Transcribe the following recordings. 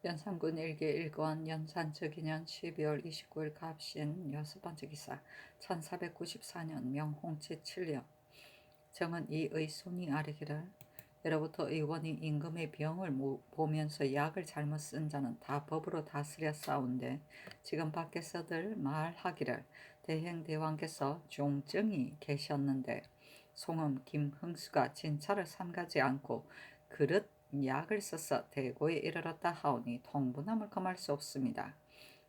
연산군 일기 일권 연산저기년 12월 29일 갑신 여섯 번째 기사 1494년 명홍치 7년 정은 이 의손이 아뢰기를 예로부터 의원이 임금의 병을 보면서 약을 잘못 쓴 자는 다 법으로 다스려 싸운데 지금 밖에서들 말하기를 대행대왕께서 종정이 계셨는데 송음 김흥수가 진찰을 삼가지 않고 그릇 약을 써서 대고에 이르렀다 하오니 통분함을 금할 수 없습니다.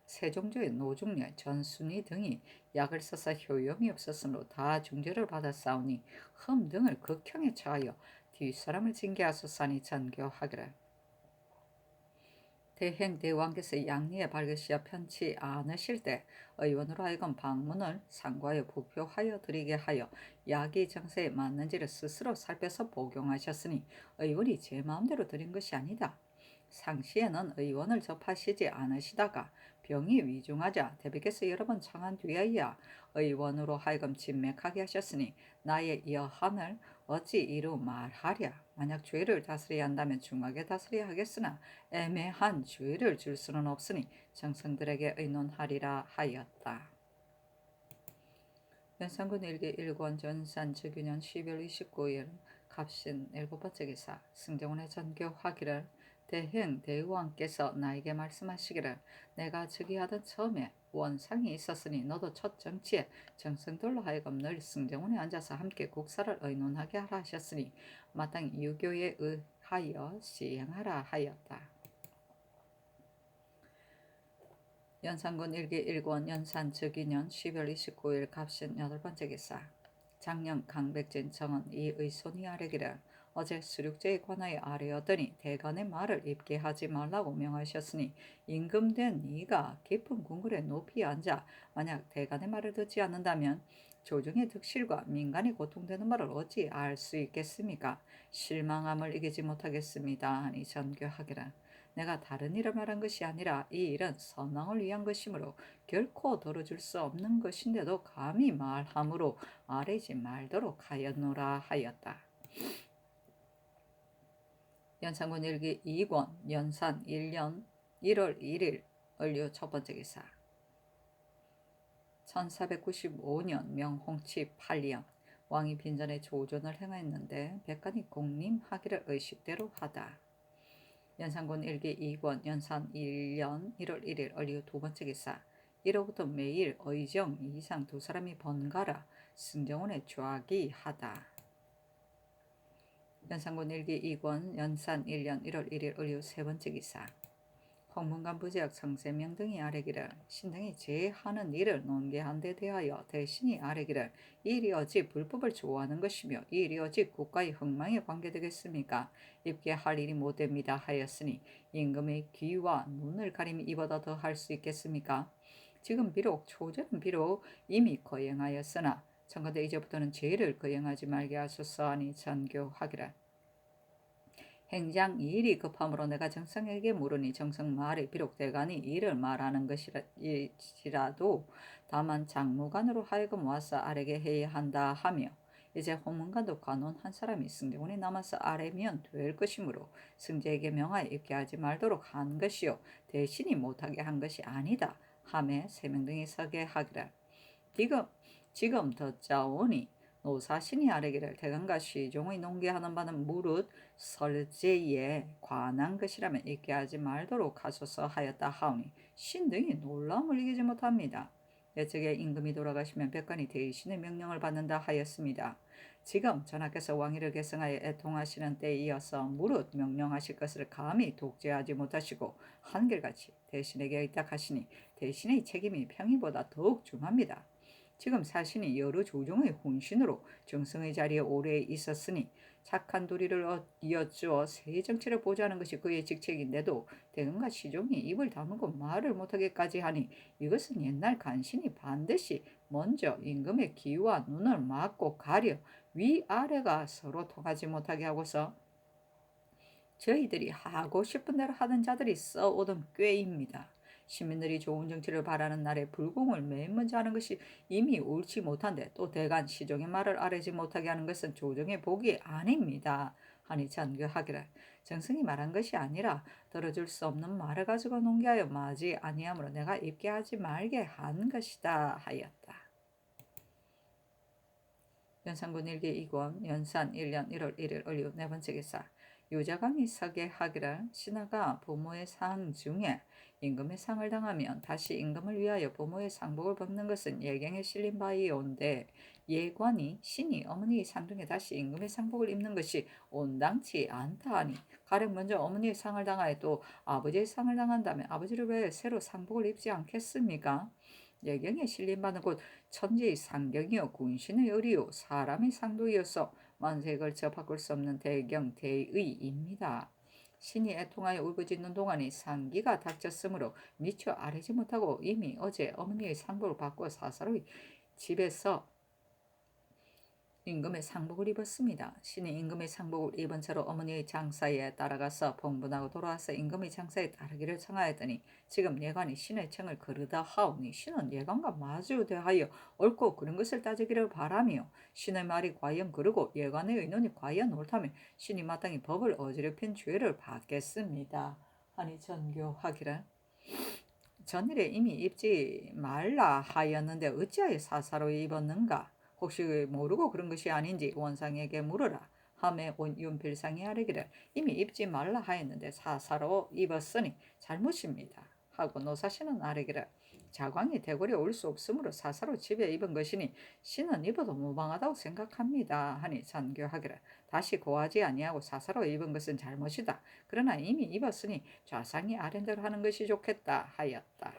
세종조의 노중렬, 전순위 등이 약을 써서 효용이 없었으므로 다 중죄를 받았사오니 흠 등을 극형에 처하여 뒷사람을 징계하소서니 전교하기를. 대행대왕께서 양리에 밝으시어 편치 않으실 때 의원으로 하여금 방문을 상과에 부표하여 드리게 하여 약이 정세에 맞는지를 스스로 살펴서 복용하셨으니 의원이 제 마음대로 드린 것이 아니다. 상시에는 의원을 접하시지 않으시다가 병이 위중하자 대비께서 여러 번 청한 뒤에야 의원으로 하여금 진맥하게 하셨으니 나의 여한을 어찌 이루 말하랴. 만약 죄를 다스려야 한다면 중하게 다스려야 하겠으나 애매한 죄를 줄 수는 없으니 정성들에게 의논하리라 하였다. 연산군 일기 1권 전산 즉위년 12월 29일 갑신 7번째 기사 승정원의 전교하기를 대행대왕께서 나에게 말씀하시기를 내가 즉위하던 처음에 원상이 있었으니 너도 첫 정치에 정성들로 하여금 늘 승정원에 앉아서 함께 국사를 의논하게 하라 하셨으니 마땅히 유교에 의하여 시행하라 하였다. 연산군 일기 1권 연산 즉위년 12월 29일 갑신 8번째 기사 장령 강백진 정은 이 의손이 아뢰기를 어제 수륙제에 관하여 아뢰었더니 대간의 말을 입게 하지 말라고 명하셨으니 임금된 네가 깊은 궁궐에 높이 앉아 만약 대간의 말을 듣지 않는다면 조정의 득실과 민간이 고통되는 말을 어찌 알 수 있겠습니까? 실망함을 이기지 못하겠습니다 하니 전교하기를 내가 다른 일을 말한 것이 아니라 이 일은 선왕을 위한 것이므로 결코 들어줄 수 없는 것인데도 감히 말함으로 아뢰지 말도록 하였노라 하였다. 연산군 일기 2권 연산 1년 1월 1일 을류 첫번째 기사 1495년 명홍치 8년 왕이 빈전에 조전을 행하였는데 백관이 공림하기를 의식대로 하다. 연산군 일기 2권 연산 1년 1월 1일 을류 두번째 기사 1호부터 매일 의정 이상 두 사람이 번갈아 승정원에 좌기하다. 연산군 일기 2권 연산 1년 1월 1일 을류 세번째 기사 홍문관 부지역 성세명 등이 아뢰기를 신등이 제하는 일을 논계한 데 대하여 대신이 아뢰기를 이 일이 어찌 불법을 좋아하는 것이며 이 일이 어찌 국가의 흥망에 관계되겠습니까? 입게 할 일이 못됩니다 하였으니 임금의 귀와 눈을 가림이 이보다 더 할 수 있겠습니까? 지금 비록 초전은 비록 이미 거행하였으나 청컨대 이제부터는 죄를 거행하지 말게 하소서 하니 전교하기를 행장 일이 급함으로 내가 정성에게 물으니 정성 말이 비록 대간이 이를 말하는 것이라도 다만 장무관으로 하여금 와서 아뢰게 해야 한다 하며 이제 호문관도 관원 한 사람이 승정원에 남아서 아뢰면 될 것이므로 승제에게 명하여 입게 하지 말도록 한 것이요 대신이 못하게 한 것이 아니다 하매 세명 등이 서게 하기를 지금 듣자오니 노사신이 아뢰기를 대간과 시종의 농계하는 바는 무릇 설제에 관한 것이라면 있게 하지 말도록 하소서 하였다 하오니 신등이 놀라움을 이기지 못합니다. 예측에 임금이 돌아가시면 백관이 대신의 명령을 받는다 하였습니다. 지금 전하께서 왕위를 계승하여 애통하시는 때에 이어서 무릇 명령하실 것을 감히 독재하지 못하시고 한결같이 대신에게 의탁하시니 대신의 책임이 평이보다 더욱 중합니다. 지금 사신이 여러 조정의 혼신으로 정성의 자리에 오래 있었으니 착한 도리를 이어주어 새 정치를 보좌하는 것이 그의 직책인데도 대금과 시종이 입을 다물고 말을 못하게까지 하니 이것은 옛날 간신이 반드시 먼저 임금의 귀와 눈을 막고 가려 위아래가 서로 통하지 못하게 하고서 저희들이 하고 싶은 대로 하는 자들이 써오던 꾀입니다. 시민들이 좋은 정치를 바라는 날에 불공을 맨 먼저 하는 것이 이미 옳지 못한데 또 대간 시종의 말을 아뢰지 못하게 하는 것은 조정의 복이 아닙니다. 하니 전교하기를 정승이 말한 것이 아니라 들어줄 수 없는 말을 가지고 논계하여 마지 아니하므로 내가 입게 하지 말게 한 것이다 하였다. 연산군 일기 2권 연산 1년 1월 1일 을류 네 번째 기사. 유자광이 서게 하기를 신하가 부모의 상 중에 임금의 상을 당하면 다시 임금을 위하여 부모의 상복을 벗는 것은 예경에 실린 바이온데 예관이 신이 어머니의 상 중에 다시 임금의 상복을 입는 것이 온당치 않다 하니, 가령 먼저 어머니의 상을 당하여 또 아버지의 상을 당한다면 아버지를 왜 새로 상복을 입지 않겠습니까? 예경에 실린 바는 곧 천지의 상경이요 군신의 의리요 사람의 상도이어서 만세에 걸쳐 바꿀 수 없는 대경 대의입니다. 신이 애통하여 울부짖는 동안이 상기가 닥쳤으므로 미처 아뢰지 못하고 이미 어제 어머니의 상복을 받고 사사로이 집에서 임금의 상복을 입었습니다. 신이 임금의 상복을 입은 채로 어머니의 장사에 따라가서 봉분하고 돌아와서 임금의 장사에 따르기를 청하였더니 지금 예관이 신의 청을 거르다 하오니 신은 예관과 마주 대하여 옳고 그른 것을 따지기를 바라며 신의 말이 과연 그르고 예관의 의논이 과연 옳다면 신이 마땅히 법을 어지럽힌 죄를 받겠습니다. 하니 전교하기를 전일에 이미 입지 말라 하였는데 어찌하여 사사로이 입었는가? 혹시 모르고 그런 것이 아닌지 원상에게 물으라. 함에 윤필상이 아뢰기를 이미 입지 말라 하였는데 사사로 입었으니 잘못입니다. 하고 노사신은 아뢰기를 자광이 대궐에 올 수 없으므로 사사로 집에 입은 것이니 신은 입어도 무방하다고 생각합니다. 하니 전교하기를 다시 고하지 아니하고 사사로 입은 것은 잘못이다. 그러나 이미 입었으니 좌상이 아랜대로 하는 것이 좋겠다 하였다.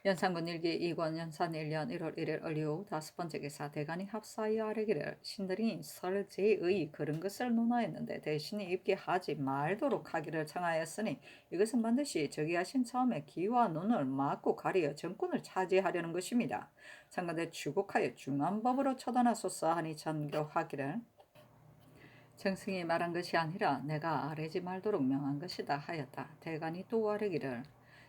연산군 일기 2권 연산 1년 1월 1일 을류 다섯 번째 기사. 대간이 합사하여 아뢰기를 신들이 설제의 그런 것을 논하였는데 대신에 입게 하지 말도록 하기를 청하였으니 이것은 반드시 저기하신 처음에 귀와 눈을 막고 가리어 정권을 차지하려는 것입니다. 참건대 추국하여 중한법으로 처단하소서 하니 전교하기를 정승이 말한 것이 아니라 내가 아뢰지 말도록 명한 것이다 하였다. 대간이 또 아뢰기를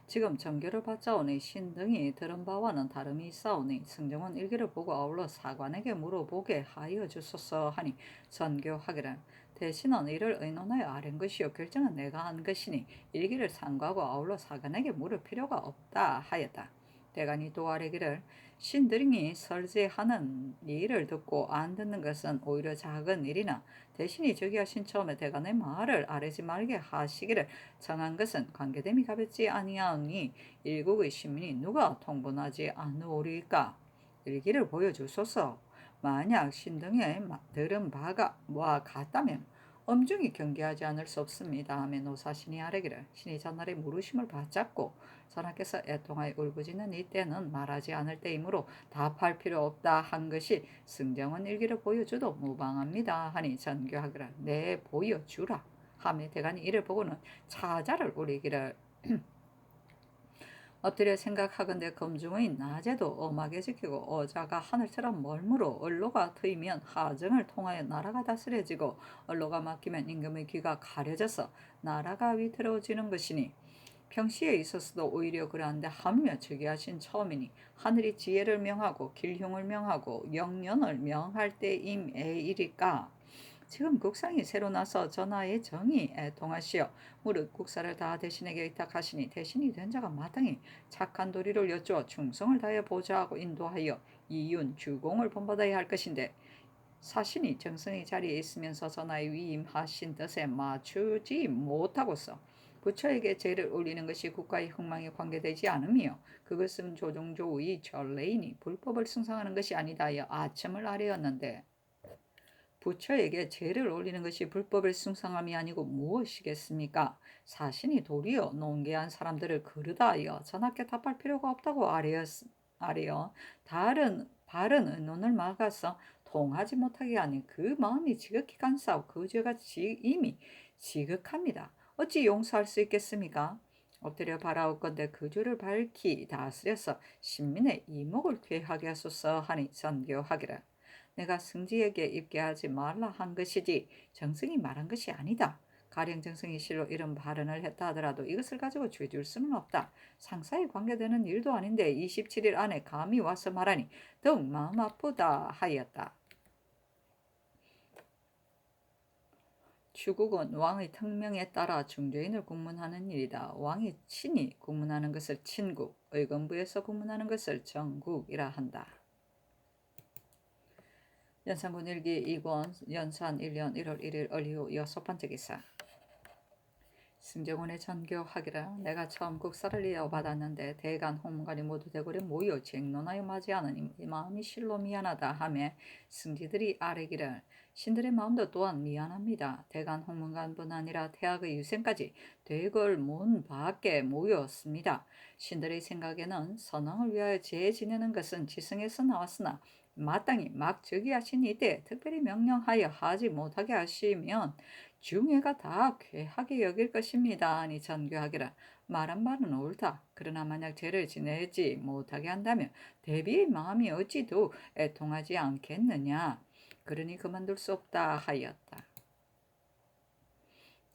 지금 정교를 받자오니 신등이 들은 바와는 다름이 있사오니 승정원 일기를 보고 아울러 사관에게 물어보게 하여 주소서 하니 전교하기를 대신은 이를 의논하여 아랜 것이요 결정은 내가 한 것이니 일기를 상고하고 아울러 사관에게 물을 필요가 없다 하였다. 대간이 또 아뢰기를 신등이 설제하는 일을 듣고 안 듣는 것은 오히려 작은 일이나 대신이 저기하신 처음에 대간의 말을 아뢰지 말게 하시기를 정한 것은 관계됨이 가볍지 아니하오니 일국의 시민이 누가 통분하지 않으오리까? 일기를 보여주소서. 만약 신등에 들은 바가 와 같다면 엄중히 경계하지 않을 수 없습니다. 하며 노사신이 아뢰기를 신이 전날에 물으심을 받잡고 전하께서 애통하여 울부짖는 이때는 말하지 않을 때이므로 답할 필요 없다 한 것이 승정원 일기를 보여줘도 무방합니다. 하니 전교하기를 네 보여주라. 하며 대간이 이를 보고는 차자를 우리기를 엎드려 생각하건대 검중의 낮에도 엄하게 지키고 어자가 하늘처럼 멀무로 언로가 트이면 하정을 통하여 나라가 다스려지고 언로가 막히면 임금의 귀가 가려져서 나라가 위태로워지는 것이니 평시에 있었어도 오히려 그러한데 하물며 즉위하신 처음이니 하늘이 지혜를 명하고 길흉을 명하고 영년을 명할 때임에이리까. 지금 국상이 새로 나서 전하의 정이 애통하시어 무릇 국사를 다 대신에게 의탁하시니 대신이 된 자가 마땅히 착한 도리를 여쭈어 충성을 다해 보좌하고 인도하여 이윤 주공을 본받아야 할 것인데 사신이 정성의 자리에 있으면서 전하의 위임하신 뜻에 맞추지 못하고서 부처에게 제를 올리는 것이 국가의 흥망에 관계되지 않으며 그것은 조종조의 전례이니 불법을 승상하는 것이 아니다 하여 아첨을 아뢰었는데 부처에게 제를 올리는 것이 불법을 승상함이 아니고 무엇이겠습니까? 사신이 도리어 논계한 사람들을 거르다 하여 전하께 답할 필요가 없다고 아뢰어 다른 바른 의논을 막아서 통하지 못하게 하니 그 마음이 지극히 간사하고 그 죄가 이미 지극합니다. 어찌 용서할 수 있겠습니까? 엎드려 바라옵건대 그 죄를 밝히 다스려서 신민의 이목을 퇴하게 하소서 하니 전교하기를 내가 승지에게 입게 하지 말라 한 것이지 정승이 말한 것이 아니다. 가령 정승이 실로 이런 발언을 했다 하더라도 이것을 가지고 죄줄 수는 없다. 상사에 관계되는 일도 아닌데 27일 안에 감히 와서 말하니 더욱 마음 아프다 하였다. 추국은 왕의 특명에 따라 중죄인을 국문하는 일이다. 왕이 친히 국문하는 것을 친국, 의건부에서 국문하는 것을 정국이라 한다. 연산군 일기 2권 연산 1년 1월 1일 을이후 6번째 기사. 승정원의 전교하기라. 내가 처음 국사를 이어받았는데 대간 홍문관이 모두 대궐에 모여 쟁론하여 맞이하는 이 마음이 실로 미안하다 하며 승지들이 아뢰기를 신들의 마음도 또한 미안합니다. 대간 홍문관뿐 아니라 태학의 유생까지 대궐 문 밖에 모였습니다. 신들의 생각에는 선왕을 위하여 제 지내는 것은 지성에서 나왔으나 마땅히 막 즉위하신 이때 특별히 명령하여 하지 못하게 하시면 중회가 다 괴하게 여길 것입니다. 아니 전교하기라. 말한 바는 옳다. 그러나 만약 죄를 지내지 못하게 한다면 대비의 마음이 어찌 도 애통하지 않겠느냐. 그러니 그만둘 수 없다 하였다.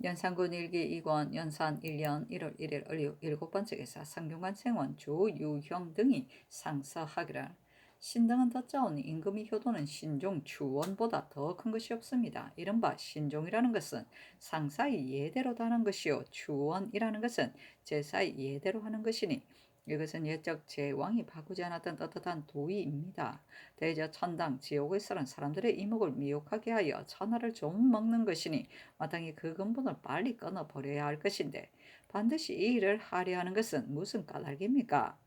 연산군 일기 2권 연산 1년 1월 1일 을유 7번째 기사. 상균관 생원 조유형 등이 상서하기라. 신등은 덧자온 임금의 효도는 신종 추원보다 더 큰 것이 없습니다. 이른바 신종이라는 것은 상사의 예대로 다는 것이요 추원이라는 것은 제사의 예대로 하는 것이니 이것은 옛적 제왕이 바꾸지 않았던 떳떳한 도의입니다. 대저 천당 지옥에서는 사람들의 이목을 미혹하게 하여 천하를 좀 먹는 것이니 마땅히 그 근본을 빨리 끊어버려야 할 것인데 반드시 이 일을 하려 하는 것은 무슨 까닭입니까?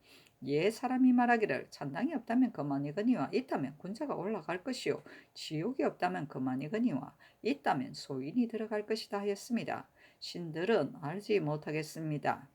사람이 말하기를 천당이 없다면 그만이거니와 있다면 군자가 올라갈 것이요 지옥이 없다면 그만이거니와 있다면 소인이 들어갈 것이다 하였습니다. 신들은 알지 못하겠습니다.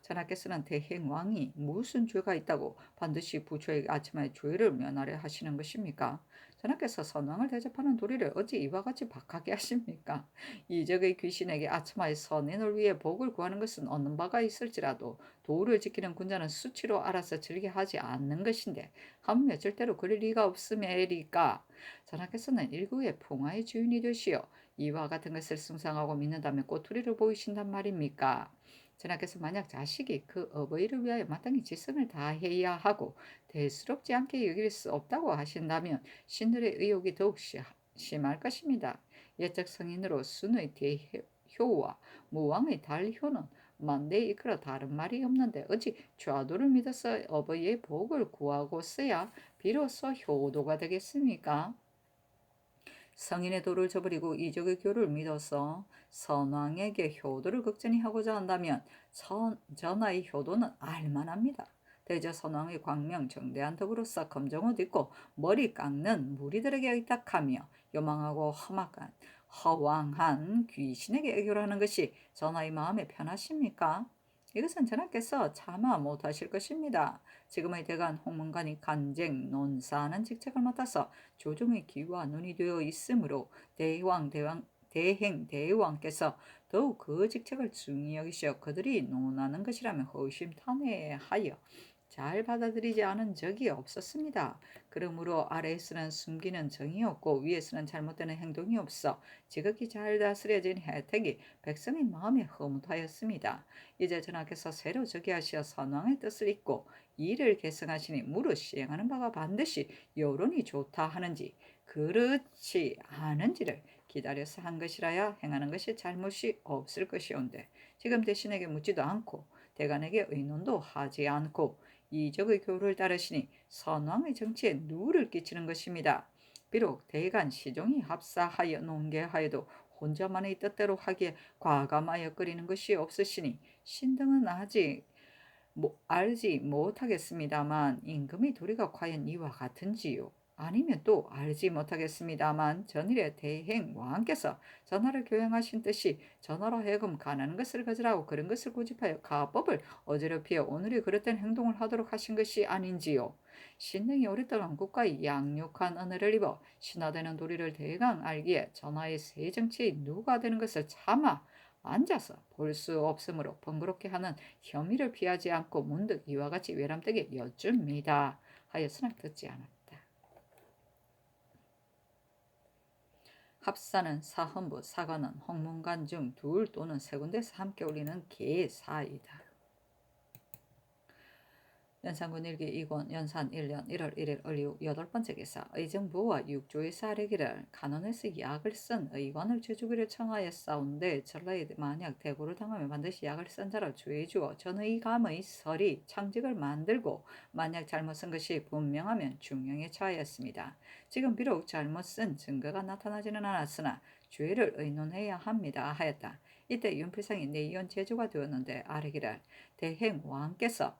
전하께서는 대행왕이 무슨 죄가 있다고 반드시 부처에게 아침에 죄를 면하려 하시는 것입니까? 전하께서 선왕을 대접하는 도리를 어찌 이와 같이 박하게 하십니까? 이적의 귀신에게 아첨하여 선인을 위해 복을 구하는 것은 얻는 바가 있을지라도 도를 지키는 군자는 수치로 알아서 즐겨 하지 않는 것인데 하물며 절대로 그럴 리가 없음에리까. 전하께서는 일국의 풍화의 주인이 되시어 이와 같은 것을 숭상하고 믿는다면 꼬투리를 보이신단 말입니까? 전하께서 만약 자식이 그 어버이를 위하여 마땅히 지성을 다해야 하고 대수롭지 않게 여길 수 없다고 하신다면 신들의 의욕이 더욱 심할 것입니다. 옛적 성인으로 순의 대효와 무왕의 달효는 만대에 이끌어 다른 말이 없는데 어찌 좌도를 믿어서 어버이의 복을 구하고서야 비로소 효도가 되겠습니까? 성인의 도를 저버리고 이적의 교를 믿어서 선왕에게 효도를 극진히 하고자 한다면 전하의 효도는 알만합니다. 대저 선왕의 광명 정대한 덕으로서 검정옷 입고 머리 깎는 무리들에게 의탁하며 요망하고 허황한 귀신에게 애교를 하는 것이 전하의 마음에 편하십니까? 이것은 전하께서 차마 못하실 것입니다. 지금의 대간 홍문관이 간쟁 논사하는 직책을 맡아서 조정의 귀와 눈이 되어 있으므로 대행 대왕께서 더욱 그 직책을 중히 여기시어 그들이 논하는 것이라면 허심탄회하여 잘 받아들이지 않은 적이 없었습니다. 그러므로 아래에서는 숨기는 정이 없고 위에서는 잘못되는 행동이 없어 지극히 잘 다스려진 혜택이 백성의 마음에 허무하였습니다. 이제 전하께서 새로 즉위하시어 선왕의 뜻을 잇고 이를 계승하시니 무릇 시행하는 바가 반드시 여론이 좋다 하는지 그렇지 않은지를 기다려서 한 것이라야 행하는 것이 잘못이 없을 것이온데 지금 대신에게 묻지도 않고 대간에게 의논도 하지 않고 이적의 교를 따르시니 선왕의 정치에 누를 끼치는 것입니다. 비록 대간 시종이 합사하여 논계하여도 혼자만의 뜻대로 하기에 과감하여 끓이는 것이 없으시니 신등은 아직 알지 못하겠습니다만 임금의 도리가 과연 이와 같은지요? 아니면 또 알지 못하겠습니다만 전일의 대행 왕께서 전하를 교양하신 뜻이 전하로 하여금 가난한 것을 가지라고 그런 것을 고집하여 가법을 어지럽히어 오늘이 그릇된 행동을 하도록 하신 것이 아닌지요? 신등이 오랫동안 국가의 양육한 은혜를 입어 신하되는 도리를 대강 알기에 전하의 새 정치의 누가 되는 것을 차마 앉아서 볼 수 없으므로 번거롭게 하는 혐의를 피하지 않고 문득 이와 같이 외람되게 여쭙니다 하였으나 듣지 않았다. 합사는 사헌부, 사관은 홍문관 중 둘 또는 세 군데서 함께 올리는 계사이다. 연산군 일기 2권 연산 1년 1월 1일 을류 8번째 기사 의정부와 육조에서 아래기를 간원에서 약을 쓴 의관을 주주기를 청하여 싸운데 전라에 만약 대고를 당하면 반드시 약을 쓴 자를 주의해 주어 전의감의 설이 창직을 만들고 만약 잘못 쓴 것이 분명하면 중형에 처하였습니다. 지금 비록 잘못 쓴 증거가 나타나지는 않았으나 죄를 의논해야 합니다 하였다. 이때 윤필상이 내의원 제주가 되었는데 아래기를 대행왕께서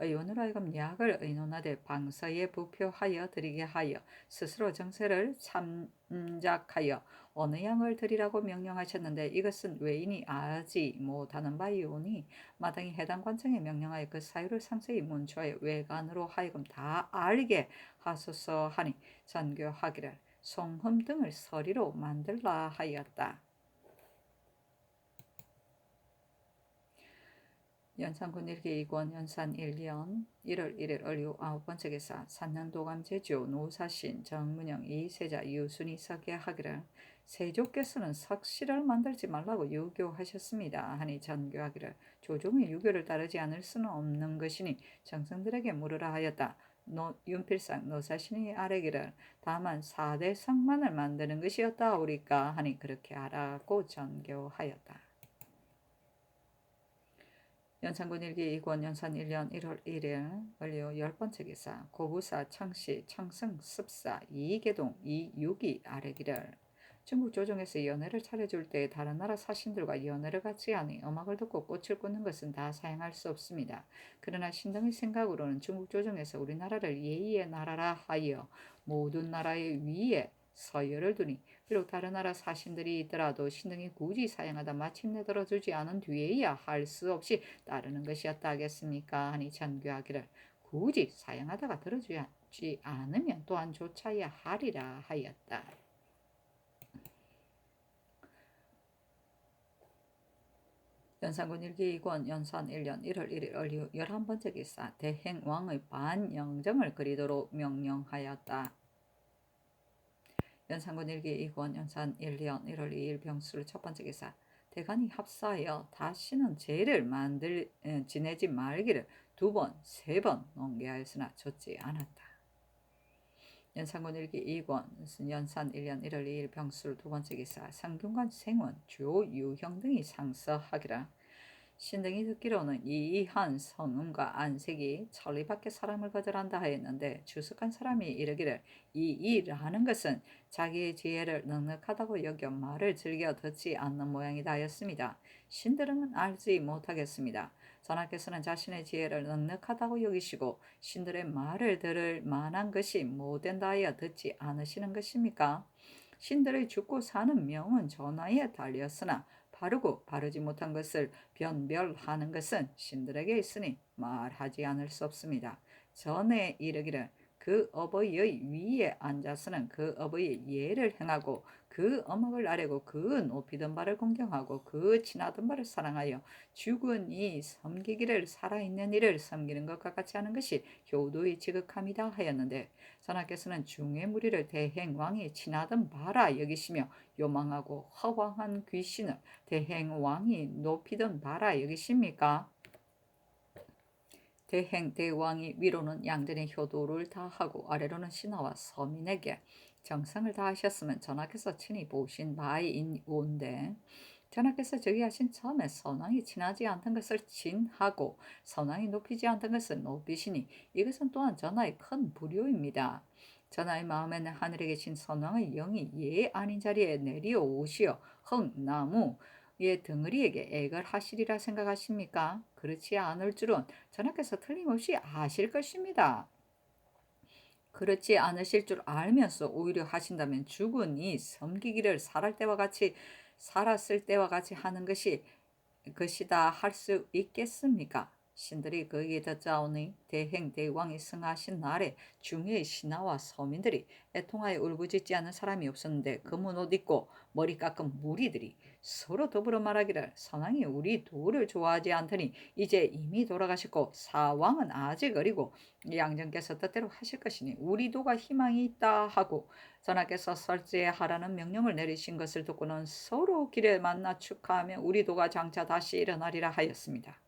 의원으로 하여금 약을 의논하되 방서에 부표하여 드리게 하여 스스로 정세를 참작하여 어느 양을 드리라고 명령하셨는데 이것은 외인이 알지 못하는 바이오니 마땅히 해당 관청에 명령하여 그 사유를 상세히 문초하여 외관으로 하여금 다 알게 하소서 하니 전교하기를 송흠 등을 서리로 만들라 하였다. 연산군 일기 2권 연산 1년 1월 1일 을류 9번째 기사 산릉도감 제주 노사신 정문영 이세자 유순이 서계하기를 세조께서는 석실을 만들지 말라고 유교하셨습니다. 하니 전교하기를 조종의 유교를 따르지 않을 수는 없는 것이니 정성들에게 물으라 하였다. 윤필상 노사신이 아뢰기를 다만 4대 성만을 만드는 것이었다오리까 하니 그렇게 하라고 전교하였다. 연산군 일기 2권 연산 1년 1월 1일 을류 10번째 기사 고부사 청시 청승 습사 이계동 이육이 아래기를 중국 조정에서 연회를 차려줄 때 다른 나라 사신들과 연회를 같이 하니 음악을 듣고 꽃을 꽂는 것은 다 사용할 수 없습니다. 그러나 신당의 생각으로는 중국 조정에서 우리나라를 예의의 나라라 하여 모든 나라의 위에 서열을 두니 비록 다른 나라 사신들이 있더라도 신등이 굳이 사용하다 마침내 들어주지 않은 뒤에야 할 수 없이 따르는 것이었다 하겠습니까? 하니 전교하기를 굳이 사용하다가 들어주지 않으면 또한 조차야 하리라 하였다. 연산군 일기 2권 연산 1년 1월 1일 을류 11번째 기사 대행왕의 반영정을 그리도록 명령하였다. 연산군 일기 2권 연산 1년 1월 2일 병술 첫번째 기사 대간이 합사하여 다시는 죄를 지내지 말기를 2번, 3번 농계하였으나 좋지 않았다. 연산군 일기 2권 연산 1년 1월 2일 병술 두번째 기사 상균관 생원 조유형 등이 상서하기라 신등이 듣기로는 이이한 성음과 안색이 천리 밖에 사람을 거절한다 하였는데 주석한 사람이 이르기를 이이라는 것은 자기의 지혜를 넉넉하다고 여겨 말을 즐겨 듣지 않는 모양이다 하였습니다. 신들은 알지 못하겠습니다. 전하께서는 자신의 지혜를 넉넉하다고 여기시고 신들의 말을 들을 만한 것이 못된다 하여 듣지 않으시는 것입니까? 신들의 죽고 사는 명은 전하에 달렸으나 바르고 바르지 못한 것을 변별하는 것은 신들에게 있으니 말하지 않을 수 없습니다. 전에 이르기를 그 어버이의 위에 앉아서는 그 어버이의 예를 행하고 그 어목을 아뢰고 그 높이던 바를 공경하고 그 친하던 바를 사랑하여 죽은 이 섬기기를 살아있는 이를 섬기는 것과 같이 하는 것이 효도의 지극함이다 하였는데 전하께서는 중의 무리를 대행왕이 친하던 바라 여기시며 요망하고 허황한 귀신을 대행왕이 높이던 바라 여기십니까? 대행대왕이 위로는 양전의 효도를 다하고 아래로는 신하와 서민에게 정성을 다하셨으면 전하께서 친히 보신 바이온데 전하께서 저기 하신 처음에 선왕이 친하지 않던 것을 친하고 선왕이 높이지 않던 것을 높이시니 이것은 또한 전하의 큰 불효입니다. 전하의 마음에는 하늘에 계신 선왕의 영이 예 아닌 자리에 내려오시어 흙나무 의 덩어리에게 애걸 하시리라 생각하십니까? 그렇지 않을 줄은 전하께서 틀림없이 아실 것입니다. 그렇지 않으실 줄 알면서 오히려 하신다면 죽은 이 섬기기를 살았을 때와 같이 하는 것이다 할 수 있겠습니까? 신들이 거기에 듣자오니 대행대왕이 승하신 날에 중의 신하와 서민들이 애통하여 울부짖지 않은 사람이 없었는데 검은 옷 입고 머리 깎은 무리들이 서로 더불어 말하기를 선왕이 우리 도를 좋아하지 않더니 이제 이미 돌아가셨고 사왕은 아직 어리고 양정께서 뜻대로 하실 것이니 우리 도가 희망이 있다 하고 전하께서 설제하라는 명령을 내리신 것을 듣고는 서로 길에 만나 축하하며 우리 도가 장차 다시 일어나리라 하였습니다.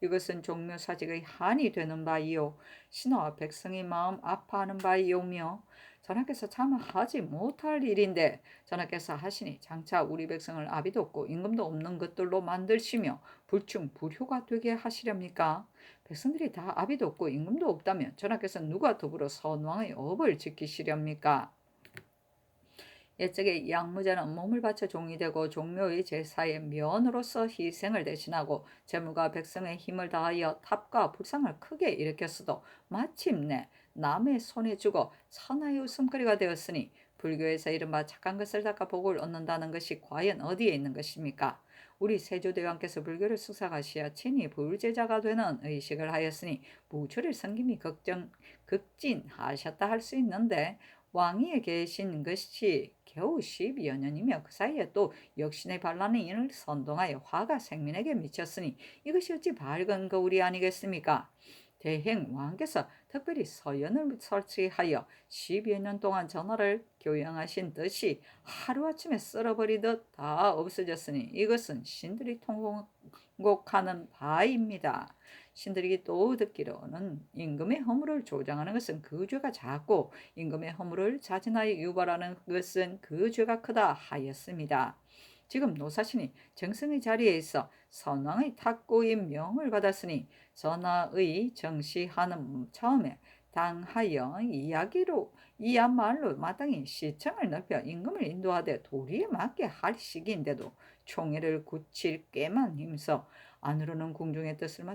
이것은 종묘사직의 한이 되는 바이요 신하와 백성의 마음 아파하는 바이오며 전하께서 차마 하지 못할 일인데 전하께서 하시니 장차 우리 백성을 아비도 없고 임금도 없는 것들로 만드시며 불충불효가 되게 하시렵니까? 백성들이 다 아비도 없고 임금도 없다면 전하께서 누가 더불어 선왕의 업을 지키시렵니까? 옛적에 양무자는 몸을 바쳐 종이 되고 종묘의 제사의 면으로서 희생을 대신하고 재물과 백성의 힘을 다하여 탑과 불상을 크게 일으켰어도 마침내 남의 손에 죽어 천하의 웃음거리가 되었으니 불교에서 이른바 착한 것을 닦아 복을 얻는다는 것이 과연 어디에 있는 것입니까? 우리 세조대왕께서 불교를 숭상하시어 친히 불제자가 되는 의식을 하였으니 부처를 성김이 극진하셨다 할 수 있는데 왕위에 계신 것이 겨우 12여 년이며 그 사이에 또 역신의 반란을 선동하여 화가 생민에게 미쳤으니 이것이 어찌 밝은 거울이 아니겠습니까? 대행 왕께서 특별히 서연을 설치하여 12여 년 동안 전하를 교양하신 듯이 하루아침에 썰어버리듯 다 없어졌으니 이것은 신들이 통곡하는 바입니다. 신들이 또 듣기로는 임금의 허물을 조장하는 것은 그 죄가 작고 임금의 허물을 자진하여 유발하는 것은 그 죄가 크다 하였습니다. 지금 노사신이 정승의 자리에 있어 선왕의 탁고의 명을 받았으니 전하의 정시하는 처음에 당하여 이야말로 마땅히 시청을 넓혀 임금을 인도하되 도리에 맞게 할 시기인데도 총애를 굳힐 꾀만 힘써 안으로는 궁중의 뜻을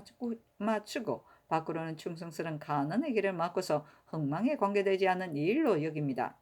맞추고 밖으로는 충성스런 가난의 길을 막고서 흥망에 관계되지 않는 일로 여깁니다.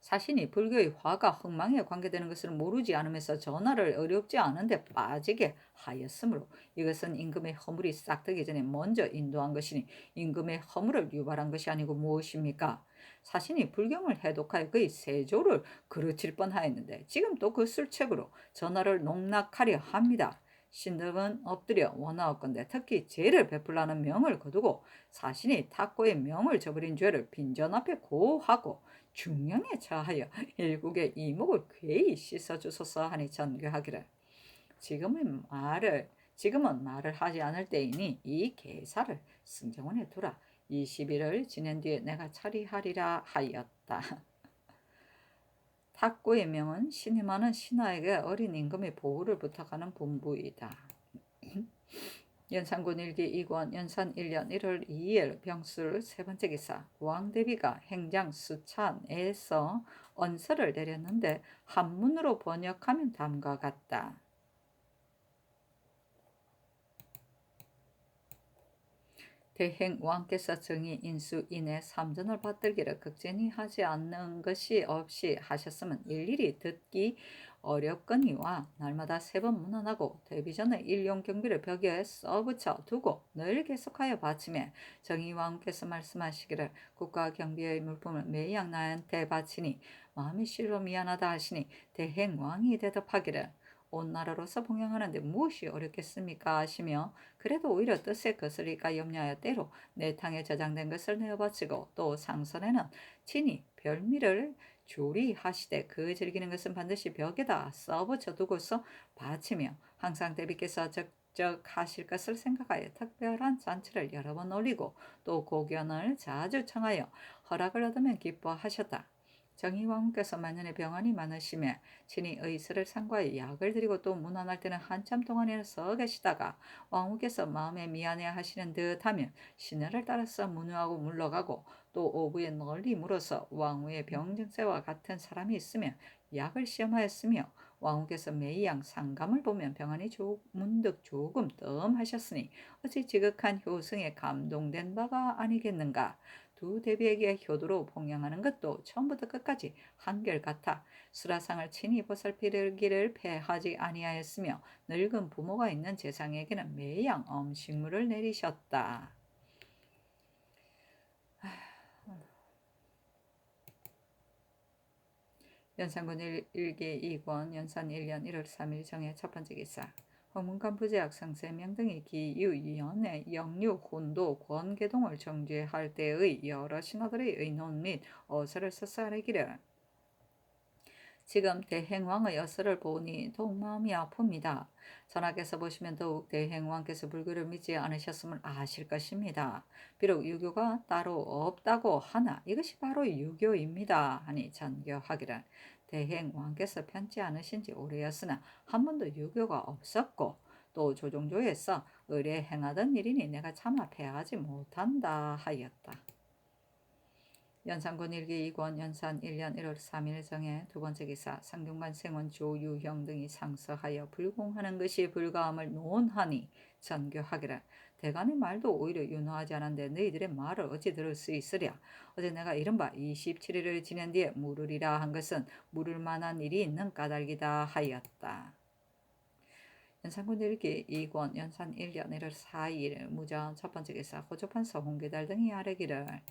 사신이 불교의 화가 흥망에 관계되는 것을 모르지 않으면서 전하를 어렵지 않은데 빠지게 하였으므로 이것은 임금의 허물이 싹트기 전에 먼저 인도한 것이니 임금의 허물을 유발한 것이 아니고 무엇입니까? 사신이 불경을 해독하여 그의 세조를 그르칠 뻔하였는데 지금 또 그 술책으로 전하를 농락하려 합니다. 신등은 엎드려 원하옵건대 특히 죄를 베풀라는 명을 거두고 사신이 탁고의 명을 저버린 죄를 빈전 앞에 고하고 중령에 처하여 일국의 이목을 괴히 씻어주소서 하니 전교하기를 지금은 말을 하지 않을 때이니 이 계사를 승정원에 두라. 20일을 지낸 뒤에 내가 처리하리라 하였다. 탁고의 명은 신이 많은 신하에게 어린 임금의 보호를 부탁하는 분부이다. 연산군 일기 2권 연산 1년 1월 2일 병술 세 번째 기사 왕대비가 행장 수찬에서 언서를 내렸는데 한문으로 번역하면 다음과 같다. 대행 왕께서 정의 인수 인해 삼전을 받들기를 극진히 하지 않는 것이 없이 하셨으면 일일이 듣기 어렵거니와 날마다 3번 문안하고 데뷔 전에 일용 경비를 벽에 써붙여 두고 늘 계속하여 바치매 정의 왕께서 말씀하시기를 국가 경비의 물품을 매양 나한테 바치니 마음이 실로 미안하다 하시니 대행 왕이 대답하기를 온 나라로서 봉양하는데 무엇이 어렵겠습니까 하시며 그래도 오히려 뜻에 거슬릴까 염려하여 때로 내탕에 저장된 것을 내어 바치고 또 상선에는 친히 별미를 조리하시되 그 즐기는 것은 반드시 벽에다 써붙여 두고서 바치며 항상 대비께서 적적하실 것을 생각하여 특별한 잔치를 여러 번 올리고 또 고견을 자주 청하여 허락을 얻으면 기뻐하셨다. 정의왕후께서 만년에 병환이 많으시며 친히 의술을 상과에 약을 드리고 또 문안할 때는 한참 동안이나 서 계시다가 왕후께서 마음에 미안해 하시는 듯하면 시내를 따라서 문유하고 물러가고 또 오부에 널리 물어서 왕후의 병증세와 같은 사람이 있으면 약을 시험하였으며 왕후께서 매양 상감을 보면 병환이 문득 조금 뜸하셨으니 어찌 지극한 효성에 감동된 바가 아니겠는가. 두 대비에게 효도로 봉양하는 것도 처음부터 끝까지 한결같아 수라상을 친히 보살피기를 패하지 아니하였으며 늙은 부모가 있는 재상에게는 매양 음식물을 내리셨다. 연산군 일기 2권 연산 1년 1월 3일 정해 첫 번째 기사 허문간부제학 상세명 등이 기유, 연애, 영유, 혼도, 권계동을 정죄할 때의 여러 신하들의 의논 및 어설을 써서 아뢰기를 지금 대행왕의 어서를 보니 더욱 마음이 아픕니다. 전하께서 보시면 더욱 대행왕께서 불교를 믿지 않으셨음을 아실 것입니다. 비록 유교가 따로 없다고 하나 이것이 바로 유교입니다. 하니 전교하기를 대행왕께서 편지 않으신 지 오래였으나 한 번도 유교가 없었고 또 조종조에서 의례 행하던 일이니 내가 차마 패하지 못한다 하였다. 연산군 일기 2권 연산 1년 1월 3일 정해 두 번째 기사 상균관 생원 조유형 등이 상서하여 불공하는 것이 불가함을 논하니 전교하기를 대간의 말도 오히려 윤허하지 않은데 너희들의 말을 어찌 들을 수 있으랴. 어제 내가 이른바 27일을 지낸 뒤에 물으리라 한 것은 물을 만한 일이 있는 까닭이다 하였다. 연산군 일기 2권 연산 1년 1월 4일 무전 첫 번째 기사 호조판서 홍계달 등이 아뢰기를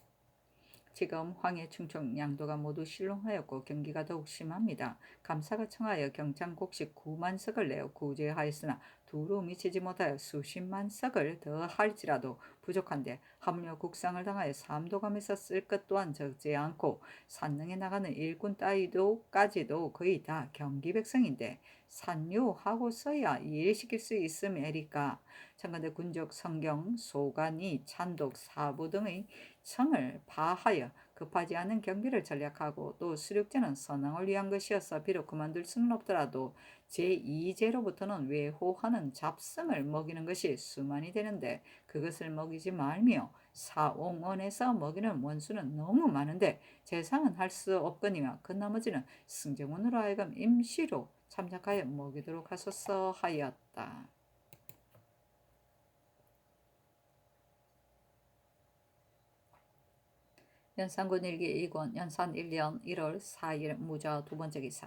지금 황해, 충청, 양도가 모두 실롱하였고 경기가 더욱 심합니다. 감사가 청하여 경창 곡식 9만 석을 내어 구제하였으나 두루 미치지 못하여 수십만 석을 더 할지라도 부족한데 하물며 국상을 당하여 삼도감에서 쓸 것 또한 적지 않고 산능에 나가는 일꾼 따위도까지도 거의 다 경기 백성인데 산유하고서야 일시킬 수 있음에리까 청간대 군적 성경 소관이 찬독 사부 등의 성을 파하여 급하지 않은 경기를 전략하고 또 수륙제는 선왕을 위한 것이어서 비록 그만둘 수는 없더라도 제2제로부터는 외호하는 잡성을 먹이는 것이 수만이 되는데 그것을 먹이지 말며 사옹원에서 먹이는 원수는 너무 많은데 재상은 할 수 없거니와 그 나머지는 승정원으로 하여금 임시로 참작하여 먹이도록 하소서 하였다. 연산군 일기 2권 연산 1년 1월 4일 무저 두 번째 기사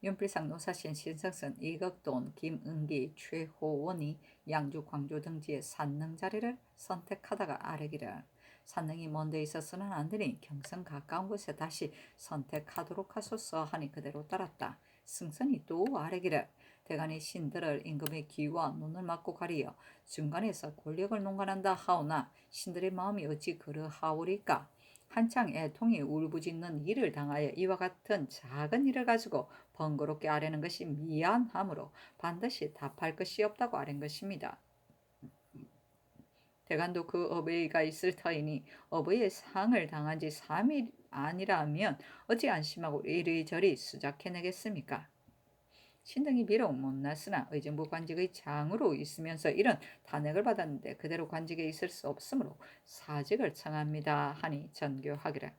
윤필상 노사신 신성선 이극돈 김은기 최호원이 양주 광주 등지의 산능 자리를 선택하다가 아뢰기를 산능이 먼 데 있어서는 안 되니 경성 가까운 곳에 다시 선택하도록 하소서 하니 그대로 따랐다. 승선이 또 아뢰기를 대간이 신들을 임금의 귀와 눈을 막고 가리어 중간에서 권력을 농간한다 하오나 신들의 마음이 어찌 그러하오리까. 한창 애통이 울부짖는 일을 당하여 이와 같은 작은 일을 가지고 번거롭게 아뢰는 것이 미안하므로 반드시 답할 것이 없다고 아뢰는 것입니다. 대간도 그 어버이가 있을 터이니 어버이의 상을 당한 지 3일 아니라면 어찌 안심하고 이리저리 수작해내겠습니까? 신등이 비록 못났으나 의정부 관직의 장으로 있으면서 이런 탄핵을 받았는데 그대로 관직에 있을 수 없으므로 사직을 청합니다 하니 전교하기를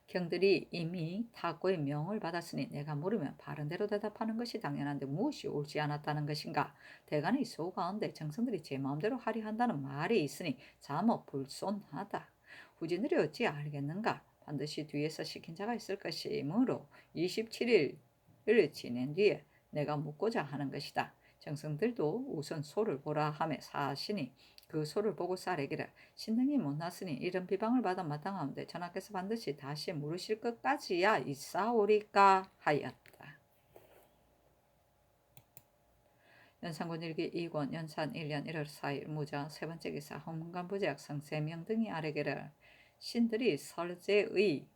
경들이 이미 탁고의 명을 받았으니 내가 물으면 바른대로 대답하는 것이 당연한데 무엇이 옳지 않았다는 것인가. 대간의 소가운데 정성들이 제 마음대로 하려 한다는 말이 있으니 자뭐 불손하다. 후진들이 어찌 알겠는가. 반드시 뒤에서 시킨 자가 있을 것이므로 27일을 지낸 뒤에 내가 묻고자 하는 것이다. 정성들도 우선 소를 보라 하며 사신이 그 소를 보고 쌀에기를 신등이 못났으니 이런 비방을 받아 마땅하온데 전하께서 반드시 다시 물으실 것까지야 있사오리까 하였다. 연산군 일기 2권 연산 1년 1월 4일 무전 세 번째 기사 홍문관부제학 성세명 등이 아뢰기를 신들이 설제의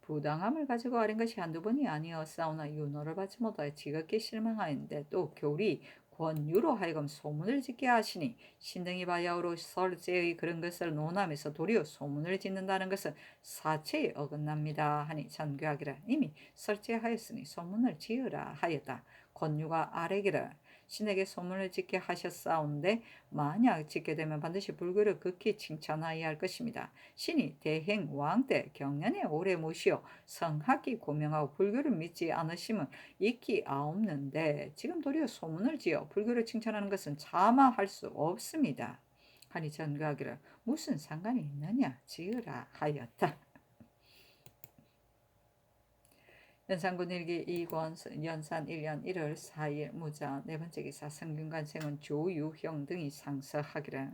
부당함을 가지고 아뢰는 것이 한두 번이 아니었사오나 윤호를 받지 못하여 지극히 실망하였는데 또 교리 권유로 하여금 소문을 짓게 하시니 신등이 바야흐로 설제의 그런 것을 논하면서 도리어 소문을 짓는다는 것은 사체에 어긋납니다 하니 전교하기를 이미 설제하였으니 소문을 지으라 하였다. 권유가 아뢰기를 신에게 소문을 짓게 하셨사온데 만약 짓게 되면 반드시 불교를 극히 칭찬하여야 할 것입니다. 신이 대행 왕 때 경년에 오래 모시어 성학이 고명하고 불교를 믿지 않으심은 있기 아옵는데 지금 도리어 소문을 지어 불교를 칭찬하는 것은 차마 할 수 없습니다. 하니 전교하기를 무슨 상관이 있느냐 지으라 하였다. 연산군 일기 2권 연산 1년 1월 4일 무자 네 번째 기사 성균관생은 조유형 등이 상서하기를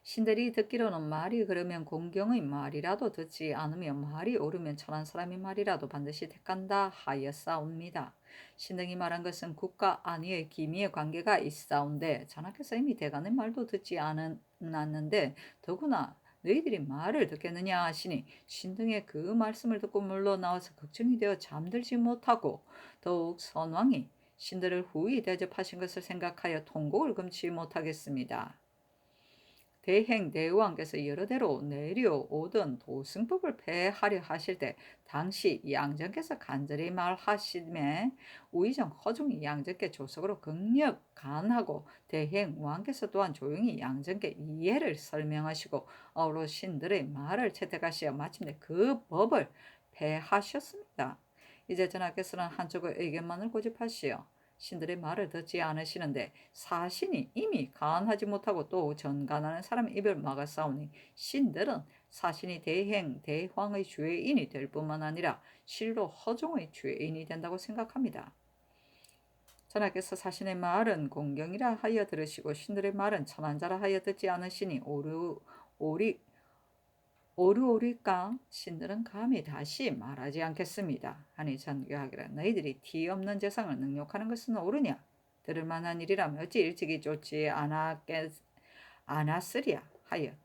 신들이 듣기로는 말이 그러면 공경의 말이라도 듣지 않으면 말이 옳으면 천한 사람의 말이라도 반드시 택한다 하였사옵니다. 신등이 말한 것은 국가 안위의 기미의 관계가 있사온데 전하께서 이미 대간의 말도 듣지 않았는데 더구나 너희들이 말을 듣겠느냐 하시니 신등의 그 말씀을 듣고 물러나와서 걱정이 되어 잠들지 못하고 더욱 선왕이 신들을 후히 대접하신 것을 생각하여 통곡을 금치 못하겠습니다. 대행 대왕께서 여러대로 내려오던 도승법을 폐하려 하실 때 당시 양정께서 간절히 말하시매 우의정 허중이 양정께 조석으로 극력 간하고 대행 왕께서 또한 조용히 양정께 이해를 설명하시고 아우러 신들의 말을 채택하시어 마침내 그 법을 폐하셨습니다. 이제 전하께서는 한쪽의 의견만을 고집하시어 신들의 말을 듣지 않으시는데 사신이 이미 간하지 못하고 또 전간하는 사람의 입을 막아싸우니 신들은 사신이 대행 대황의 죄인이 될 뿐만 아니라 실로 허종의 죄인이 된다고 생각합니다. 전하께서 사신의 말은 공경이라 하여 들으시고 신들의 말은 천한자라 하여 듣지 않으시니 오르오리까 신들은 감히 다시 말하지 않겠습니다. 하니 전교하기를 너희들이 티 없는 재상을 능욕하는 것은 옳으냐? 들을 만한 일이라면 어찌 일찍이 쫓지 않았으랴 하였다.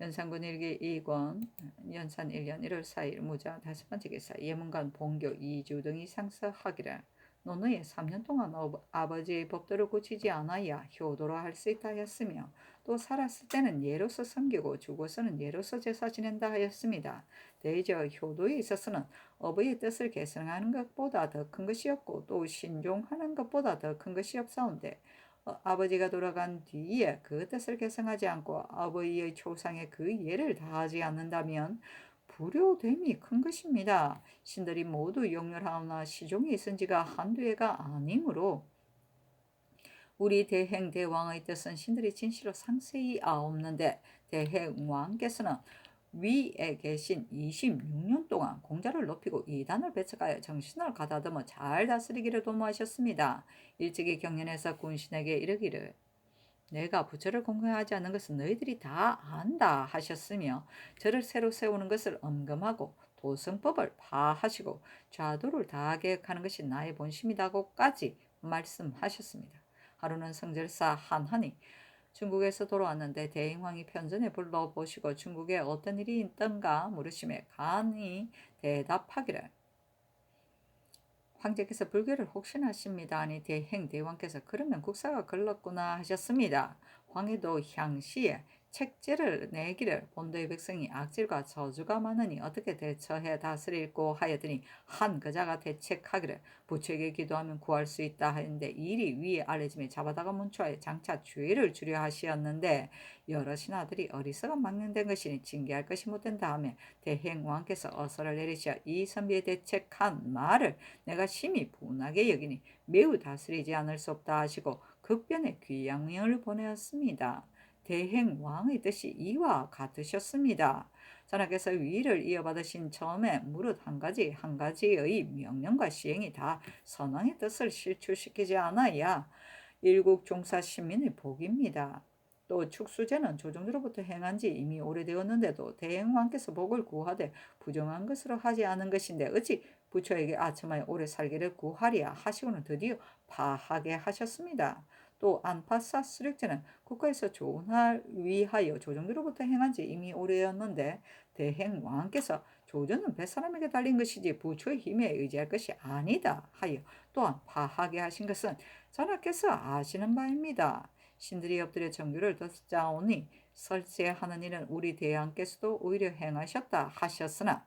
연산군 일기 2권 연산 1년 1월 4일 무자 5번째 기사 예문관 봉교 2주 등이 상서하기를 노노의 3년 동안 아버지의 법도를 고치지 않아야 효도로 할 수 있다 하였으며 또 살았을 때는 예로서 섬기고 죽어서는 예로서 제사 지낸다 하였습니다. 대저 효도에 있어서는 어버이의 뜻을 계승하는 것보다 더 큰 것이 없고 또 신종하는 것보다 더 큰 것이 없사온데 아버지가 돌아간 뒤에 그 뜻을 계승하지 않고 아버지의 초상에 그 예를 다하지 않는다면 불효됨이 큰 것입니다. 신들이 모두 영렬하오나 시종이 있은 지가 한두 해가 아니므로 우리 대행 대왕의 뜻은 신들이 진실로 상세히 아옵는데 대행왕께서는 위에 계신 26년 동안 공자를 높이고 이단을 배척하여 정신을 가다듬어 잘 다스리기를 도모하셨습니다. 일찍이 경연해서 군신에게 이르기를 내가 부처를 공경하지 않는 것은 너희들이 다 안다 하셨으며 저를 새로 세우는 것을 엄금하고 도승법을 파하시고 좌도를 다 개혁하는 것이 나의 본심이다고까지 말씀하셨습니다. 하루는 성절사 한한이 중국에서 돌아왔는데 대행왕이 편전에 불러보시고 중국에 어떤 일이 있던가 물으심에 간이 대답하기를 황제께서 불교를 혹신하십니다. 하니 대행 대왕께서 그러면 국사가 걸렀구나 하셨습니다. 황해도 향시에 책제를 내기를 본도의 백성이 악질과 저주가 많으니 어떻게 대처해 다스릴고 하였더니 한 그자가 대책하기를 부처에게 기도하면 구할 수 있다 하였는데 일이 위에 알려짐에 잡아다가 문초하여 장차 죄를 주려 하시었는데 여러 신하들이 어리석은 망령된 것이니 징계할 것이 못된다 하며 대행왕께서 어서를 내리시어 이 선비에 대책한 말을 내가 심히 분하게 여기니 매우 다스리지 않을 수 없다 하시고 급변에 귀양을 보내었습니다. 대행왕의 뜻이 이와 같으셨습니다. 전하께서 위를 이어받으신 처음에 무릇 한 가지의 명령과 시행이 다 선왕의 뜻을 실추시키지 않아야 일국 종사 신민의 복입니다. 또 축수제는 조정으로부터 행한 지 이미 오래되었는데도 대행왕께서 복을 구하되 부정한 것으로 하지 않은 것인데 어찌 부처에게 아첨하여 오래 살기를 구하리야 하시고는 드디어 파하게 하셨습니다. 또 안파사 수력제는 국가에서 조언할 위하여 조정으로부터 행한 지 이미 오래였는데 대행왕께서 조정은 뱃사람에게 달린 것이지 부처의 힘에 의지할 것이 아니다 하여 또한 파하게 하신 것은 전하께서 아시는 바입니다. 신들이 엎드려 정규를 듣자오니 설세하는 일은 우리 대왕께서도 오히려 행하셨다 하셨으나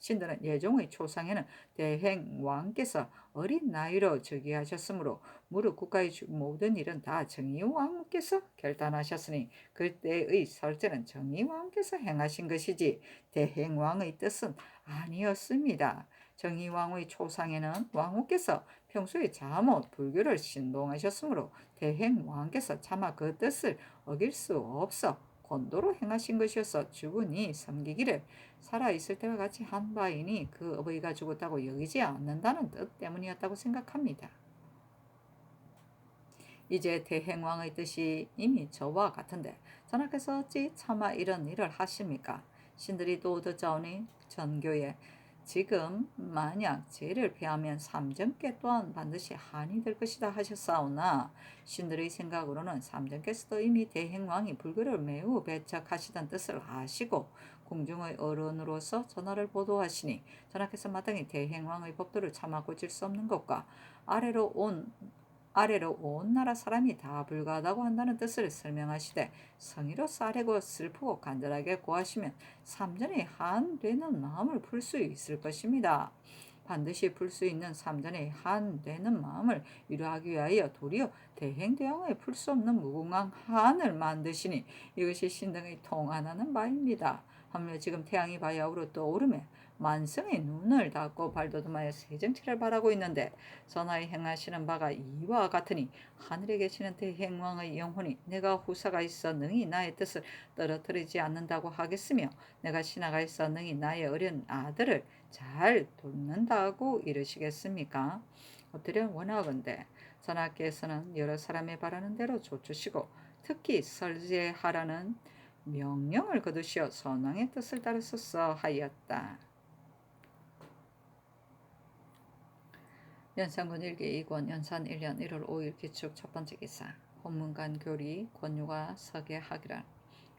신들은 예종의 초상에는 대행왕께서 어린 나이로 즉위하셨으므로 무릇 국가의 모든 일은 다 정의왕께서 결단하셨으니 그때의 설제는 정의왕께서 행하신 것이지 대행왕의 뜻은 아니었습니다. 정의왕의 초상에는 왕후께서 평소에 잠옷 불교를 신봉하셨으므로 대행왕께서 차마 그 뜻을 어길 수 없어 권도로 행하신 것이어서 죽으니 섬기기를 살아있을 때와 같이 한 바이니 그 어버이가 죽었다고 여기지 않는다는 뜻 때문이었다고 생각합니다. 이제 대행왕의 뜻이 이미 저와 같은데 전하께서 어찌 차마 이런 일을 하십니까? 신들이 또 듣자오니 전교에 지금 만약 죄를 피하면 삼전께 또한 반드시 한이 될 것이다 하셨사오나 신들의 생각으로는 삼전께서도 이미 대행왕이 불교를 매우 배척하시던 뜻을 아시고 궁중의 어른으로서 전하를 보도하시니 전하께서 마땅히 대행왕의 법도를 차마 고칠 수 없는 것과 아래로 온 나라 사람이 다 불가하다고 한다는 뜻을 설명하시되 성의로서 아래고 슬프고 간절하게 고하시면 삼전의 한되는 마음을 풀 수 있을 것입니다. 반드시 풀 수 있는 삼전의 한되는 마음을 위로하기 위하여 도리어 대행대왕에 풀 수 없는 무궁한 한을 만드시니 이것이 신등의 통한하는 바입니다. 하물며 지금 태양이 바야흐로 떠오르며 만성의 눈을 닫고 발돋움하여 세정치를 바라고 있는데 전하의 행하시는 바가 이와 같으니 하늘에 계시는 대행왕의 영혼이 내가 후사가 있어 능히 나의 뜻을 떨어뜨리지 않는다고 하겠으며 내가 신하가 있어 능히 나의 어린 아들을 잘 돕는다고 이르시겠습니까? 엎드려 원하건대 전하께서는 여러 사람의 바라는 대로 조추시고 특히 설제하라는 명령을 거두시어 선왕의 뜻을 따르소서 하였다. 연산군 일기 2권 연산 1년 1월 5일 기축 첫 번째 기사 혼문간 교리 권유가 서게 하기를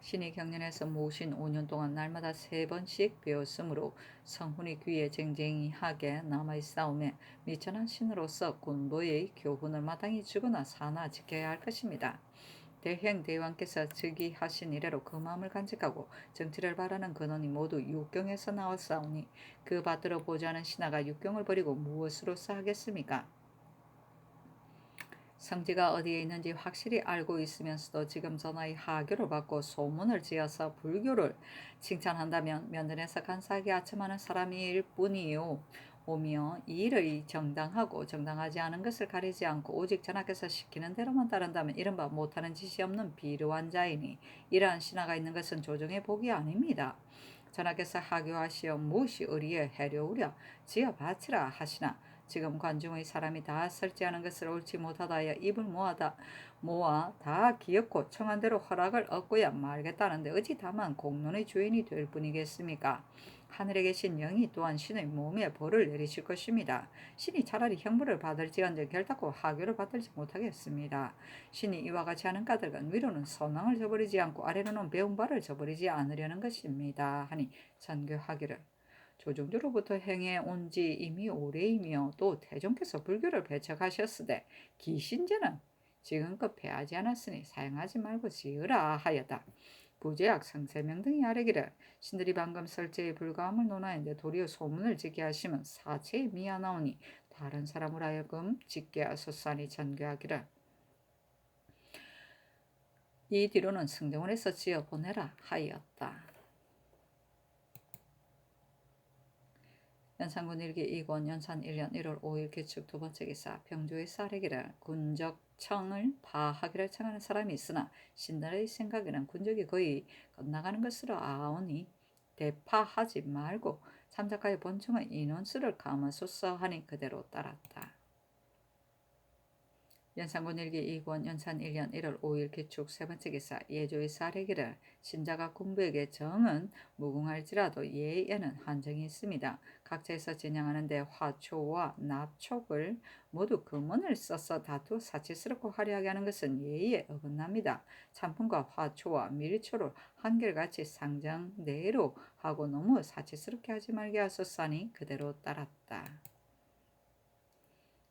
신이 경련에서 모신 5년 동안 날마다 3번씩 배웠으므로 성훈이 귀에 쟁쟁이하게 남아있사오매 미천한 신으로서 군부의 교훈을 마땅히 주거나 사나 지켜야 할 것입니다. 대행 대왕께서 즉위하신 이래로 그 마음을 간직하고 정치를 바라는 근원이 모두 육경에서 나왔사오니 그 받들어 보자는 신하가 육경을 버리고 무엇으로서 하겠습니까? 성지가 어디에 있는지 확실히 알고 있으면서도 지금 전하의 하교를 받고 소문을 지어서 불교를 칭찬한다면 면전에서 간사하게 아첨하는 사람일 뿐이요. 오며 이 일을 정당하고 정당하지 않은 것을 가리지 않고 오직 전하께서 시키는 대로만 따른다면 이른바 못하는 짓이 없는 비루한 자이니 이러한 신하가 있는 것은 조정의 복이 아닙니다. 전하께서 하교하시어 무엇이 의리에 해려우려 지어 바치라 하시나 지금 관중의 사람이 다 설지하는 것을 옳지 못하다하여 입을 모아 다 기엽고 청한 대로 허락을 얻고야 말겠다는데 어찌 다만 공론의 주인이 될 뿐이겠습니까? 하늘에 계신 영이 또한 신의 몸에 벌을 내리실 것입니다. 신이 차라리 형벌을 받을지언정 결단코 하교를 받들지 못하겠습니다. 신이 이와 같이 하는 까닭은 위로는 선왕을 저버리지 않고 아래로는 배운 바를 저버리지 않으려는 것입니다. 하니 전교하기를 조정조로부터 행해 온 지 이미 오래이며 또 태종께서 불교를 배척하셨으되 기신제는 지금껏 폐하지 않았으니 사용하지 말고 지으라 하였다. 부제학 상세명 등이 아뢰기를 신들이 방금 설제의 불가함을 논하였는데 도리어 소문을 지게 하시면 사체에 미안하오니 다른 사람으로 하여금 짓게 하소서하니 전교하기를 이 뒤로는 승정원에서 지어 보내라 하였다. 연산군 일기 2권 연산 1년 1월 5일 기축 두 번째 기사 병조의 사례기를 군적청을 파하기를 청하는 사람이 있으나 신들의 생각에는 군적이 거의 끝나가는 것으로 아오니 대파하지 말고 참작하여 본청의 인원수를 감하소서 하니 그대로 따랐다. 연산군 일기 2권 연산 1년 1월 5일 기축 세 번째 기사 예조의 사례기를 신자가 군부에게 정은 무궁할지라도 예에는 한정이 있습니다. 각처에서 진행하는데 화초와 납촉을 모두 금원을 써서 다투어 사치스럽고 화려하게 하는 것은 예의에 어긋납니다. 참품과 화초와 밀초를 한결같이 상정대로 하고 너무 사치스럽게 하지 말게 하소서하니 그대로 따랐다.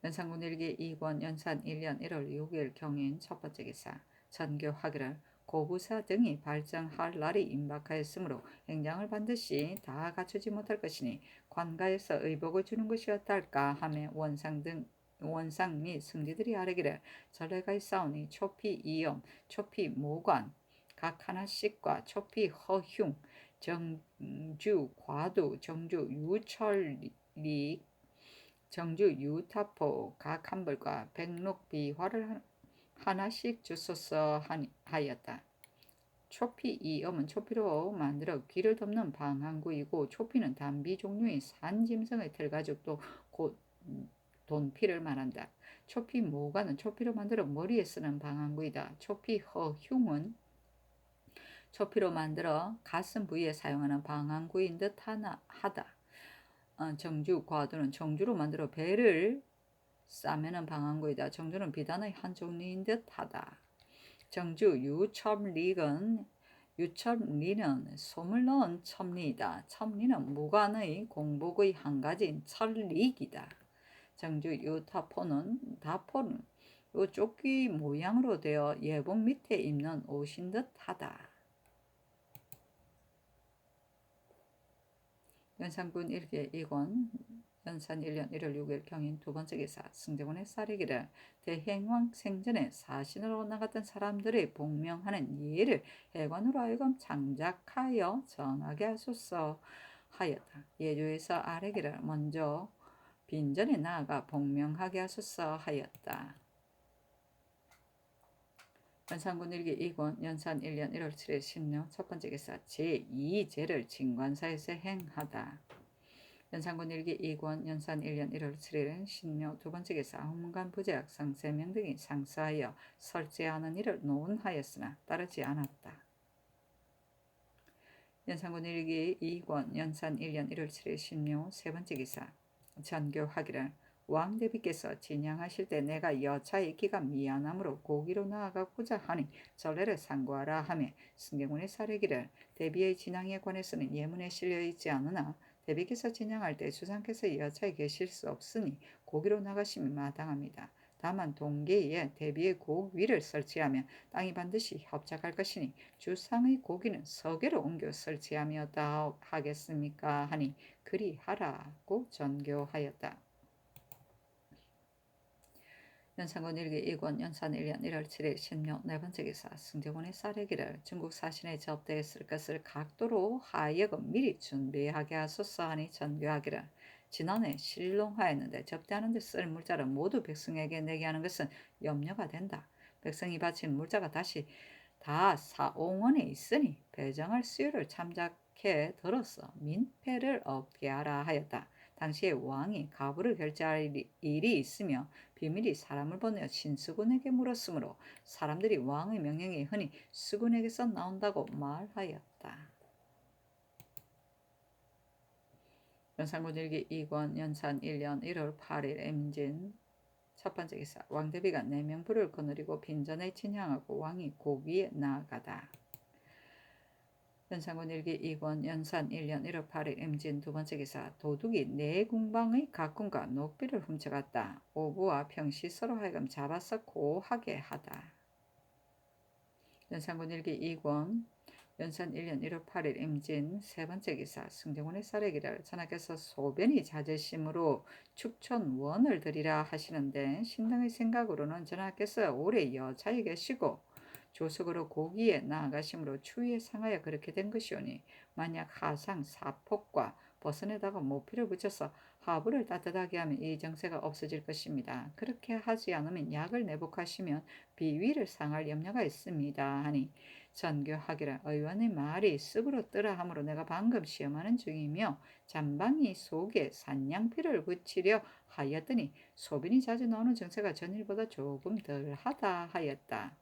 연산군 일기 2권 연산 1년 1월 6일 경인 첫 번째 기사 전교하기를 고부사 등이 발정할 날이 임박하였으므로 행장을 반드시 다 갖추지 못할 것이니 관가에서 의복을 주는 것이 어떨까 하며 원상 및 승지들이 아뢰기를 전례가 있사오니 초피 이염, 초피 모관 각 하나씩과 초피 허흉, 정주 과두, 정주 유철리 정주 유타포 각 한 벌과 백록 비화를 하나씩 주소서 하였다. 초피 이 엄은 초피로 만들어 귀를 덮는 방한구이고 초피는 단비 종류의 산짐승의 털가죽도 곧 돈피를 말한다. 초피 모가는 초피로 만들어 머리에 쓰는 방한구이다. 초피 허흉은 초피로 만들어 가슴 부위에 사용하는 방한구인 듯 하다. 정주, 과도는 정주로 만들어 배를 싸매는 방한구이다. 정주는 비단의 한 종류인 듯하다. 정주, 유첨리는 솜을 넣은 첨리이다. 첨리는 무관의 공복의 한 가지인 철리기다. 정주, 다포는 요 조끼 모양으로 되어 예복 밑에 입는 옷인 듯하다. 연산군 일기 2권 연산 1년 1월 6일 경인 두 번째 기사 승대군의 쌀이기를 대행왕 생전에 사신으로 나갔던 사람들의 복명하는 예를 해관으로 하여금 창작하여 정하게 하소서 하였다. 예조에서 아래기를 먼저 빈전에 나아가 복명하게 하소서 하였다. 연산군 일기 2권 연산 1년 1월 7일 신묘 첫 번째 기사 제2제를 진관사에서 행하다. 연산군 일기 2권 연산 1년 1월 7일 신묘 두 번째 기사 홍문관 부재학 상세명 등이 상사하여 설제하는 일을 논하였으나 따르지 않았다. 연산군 일기 2권 연산 1년 1월 7일 신묘 세 번째 기사 전교하기를 왕대비께서 진양하실 때 내가 여차의 기가 미안함으로 고기로 나아가고자 하니 전례를 상고하라 하며 승경군의 사례기를 대비의 진양에 관해서는 예문에 실려 있지 않으나 대비께서 진양할 때 주상께서 여차에 계실 수 없으니 고기로 나가심이 마땅합니다. 다만 동계에 대비의 고위를 설치하면 땅이 반드시 협착할 것이니 주상의 고기는 서계로 옮겨 설치하며다 하겠습니까 하니 그리하라고 전교하였다. 연산군 일기 2권 연산 1년 1월 7일 신묘 네 번째 기사 승대군의 쌀에기를 중국 사신에 접대했을 것을 각도로 하여금 미리 준비하게 하소서 하니 전교하기를 지난해 실롱하였는데 접대하는 데 쓸 물자를 모두 백성에게 내게 하는 것은 염려가 된다. 백성이 바친 물자가 다시 다 사옹원에 있으니 배정할 수요를 참작해 들어서 민폐를 얻게 하라 하였다. 당시에 왕이 가부를 결제할 일이 있으며 비밀이 사람을 보내어 신수군에게 물었으므로 사람들이 왕의 명령이 흔히 수군에게서 나온다고 말하였다. 연산군 일기 2권 연산 1년 1월 8일 임진 첫 번째 기사 왕대비가 내명부를 거느리고 빈전에 진양하고 왕이 고기에 나아가다. 연산군 일기 2권 연산 1년 1월 8일 임진 두 번째 기사 도둑이 내궁방의 가꾼과 녹비를 훔쳐갔다. 오부와 평시 서로 하여금 잡아서 고하게 하다. 연산군 일기 2권 연산 1년 1월 8일 임진 세 번째 기사 승대군의 쌀에기를 전하께서 소변이 잦으심으로 축천원을 드리라 하시는데 신당의 생각으로는 전하께서 오래 여차에 계시고 조석으로 고기에 나아가심으로 추위에 상하여 그렇게 된 것이오니 만약 하상 사폭과 버선에다가 모피를 붙여서 하부를 따뜻하게 하면 이 정세가 없어질 것입니다. 그렇게 하지 않으면 약을 내복하시면 비위를 상할 염려가 있습니다 하니 전교하기를 의원의 말이 쑥으로 뜨라 하므로 내가 방금 시험하는 중이며 잠방이 속에 산양피를 붙이려 하였더니 소변이 자주 나오는 정세가 전일보다 조금 덜하다 하였다.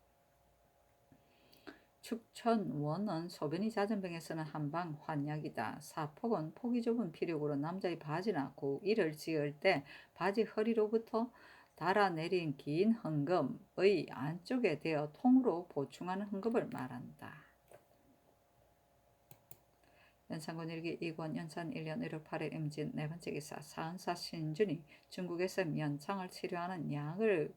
축천원은 소변이 잦은 병에서는 한방 환약이다. 사폭은 폭이 좁은 피력으로 남자의 바지나 고이를 지을 때 바지 허리로부터 달아내린 긴 흥금의 안쪽에 대어 통으로 보충하는 흥금을 말한다. 연산군 일기 2권 연산 1년 1월 8일 임진 네 번째 기사 사은사 신준이 중국에서 면창을 치료하는 약을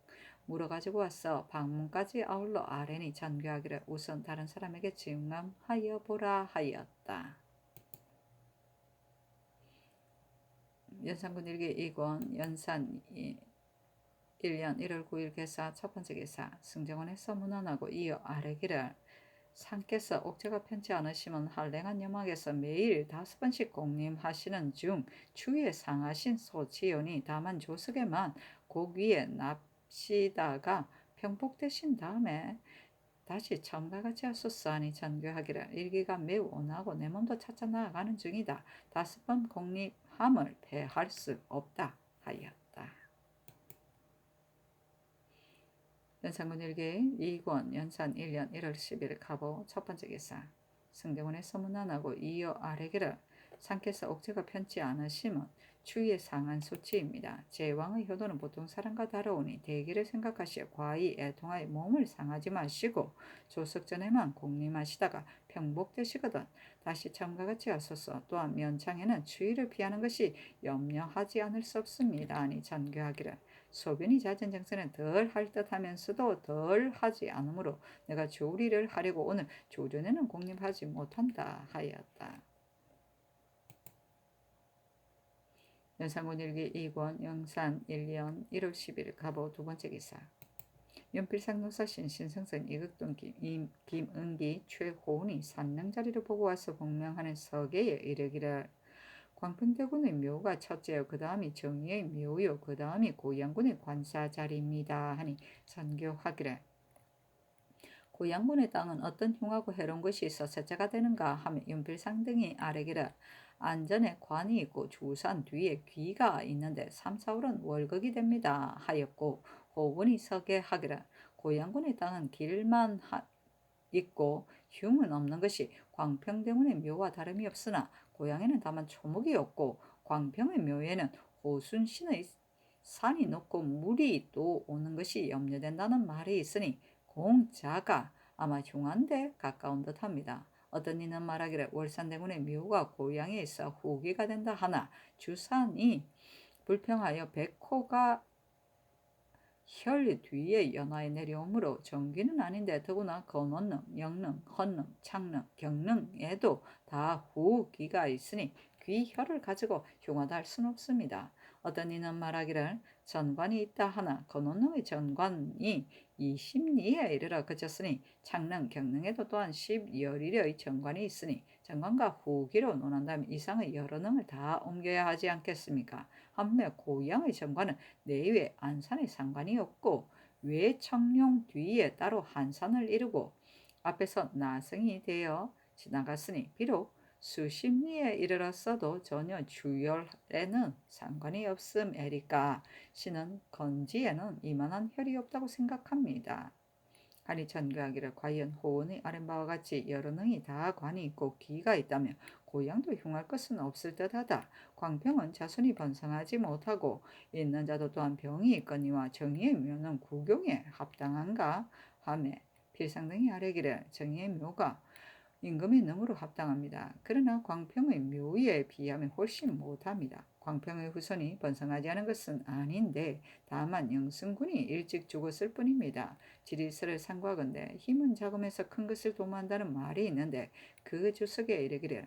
물어가지고 와서 방문까지 아울러 아뢰니 전교하기를 우선 다른 사람에게 증언하여 보라 하였다. 연산군 일기 2권 연산 1년 1월 9일 개사 첫 번째 기사 승정원에서 문안하고 이어 아뢰기를 상께서 옥제가 편치 않으시면 한랭한 여막에서 매일 5번씩 공림하시는 중 추위에 상하신 소치오니 다만 조석에만 고귀에 납시다가 평복되신 다음에 다시 처음과 같이 하소서 하니 전교하기를 일기가 매우 온하고 내 몸도 찾아 나아가는 중이다. 5번 공림함을 패할 수 없다 하였다. 연산군 일기 2권 연산 1년 1월 10일 가보 첫 번째 기사 승대군의 서문안하고 이어 아뢰기를 상께서 옥체가 편치 않으심은 추위에 상한 소치입니다. 제왕의 효도는 보통 사람과 다르오니 대기를 생각하시어 과히 애통하여 몸을 상하지 마시고 조석전에만 공림하시다가 평복되시거든 다시 처음과 같이 하소서. 또한 면창에는 추위를 피하는 것이 염려하지 않을 수 없습니다. 아니 전교하기를 소변이 잦은 정서는 덜 할 듯하면서도 덜 하지 않으므로 내가 조리를 하려고 오늘 조전에는 공림하지 못한다 하였다. 연산군 일기 2권 영산 1년 1월 10일 갑오 두 번째 기사. 연필상 노사신 신성선 이극동 김은기 최호은이 산릉자리를 보고 와서 복명하는 서계에 이르기를 광평대군의 묘가 첫째요 그 다음이 정의의 묘요 그 다음이 고양군의 관사자리입니다 하니 선교하기를 고양군의 땅은 어떤 흉하고 해로운 것이 있어 셋째가 되는가 하며 연필상 등이 아래기를 안전에 관이 있고 주산 뒤에 귀가 있는데 3, 4월은 월극이 됩니다 하였고 호군이 서게 하기를 고양군의 땅은 길만 있고 흉은 없는 것이 광평대군의 묘와 다름이 없으나 고향에는 다만 초목이 없고 광평의 묘에는 호순신의 산이 높고 물이 또 오는 것이 염려된다는 말이 있으니 공자가 아마 흉한데 가까운 듯합니다. 어떤 이는 말하기를 월산대군의 묘가 고향에 있어 후기가 된다 하나 주산이 불평하여 백호가 혈 뒤에 연하에 내려오므로 정기는 아닌데 더구나 건원능, 영능, 헌능, 창능, 경능에도 다 후기가 있으니 귀혈을 가지고 흉하다 할 수는 없습니다. 어떤 이는 말하기를 전관이 있다 하나 건원능의 전관이 20리에 이르러 그쳤으니 창능, 경능에도 또한 10여리의 전관이 있으니 전관과 후기로 논한다면 이상의 여러 능을 다 옮겨야 하지 않겠습니까? 한매 고향의 전관은 내외 안산에 상관이 없고 외청룡 뒤에 따로 한산을 이루고 앞에서 나성이 되어 지나갔으니 비록 수십리에 이르렀어도 전혀 주열에는 상관이 없음에리까 신은 건지에는 이만한 혈이 없다고 생각합니다. 하니 전교하기를 과연 호원의 아랫바와 같이 여러 능이 다 관이 있고 기가 있다면 고향도 흉할 것은 없을 듯하다. 광평은 자손이 번성하지 못하고 있는 자도 또한 병이 있거니와 정의의 묘는 구경에 합당한가 하매 필상등이 아뢰기를 정의의 묘가 임금의 능으로 합당합니다. 그러나 광평의 묘에 비하면 훨씬 못합니다. 광평의 후손이 번성하지 않은 것은 아닌데 다만 영승군이 일찍 죽었을 뿐입니다. 지리스를 상고하건대 힘은 작으면서 큰 것을 도모한다는 말이 있는데 그 주석에 이르기를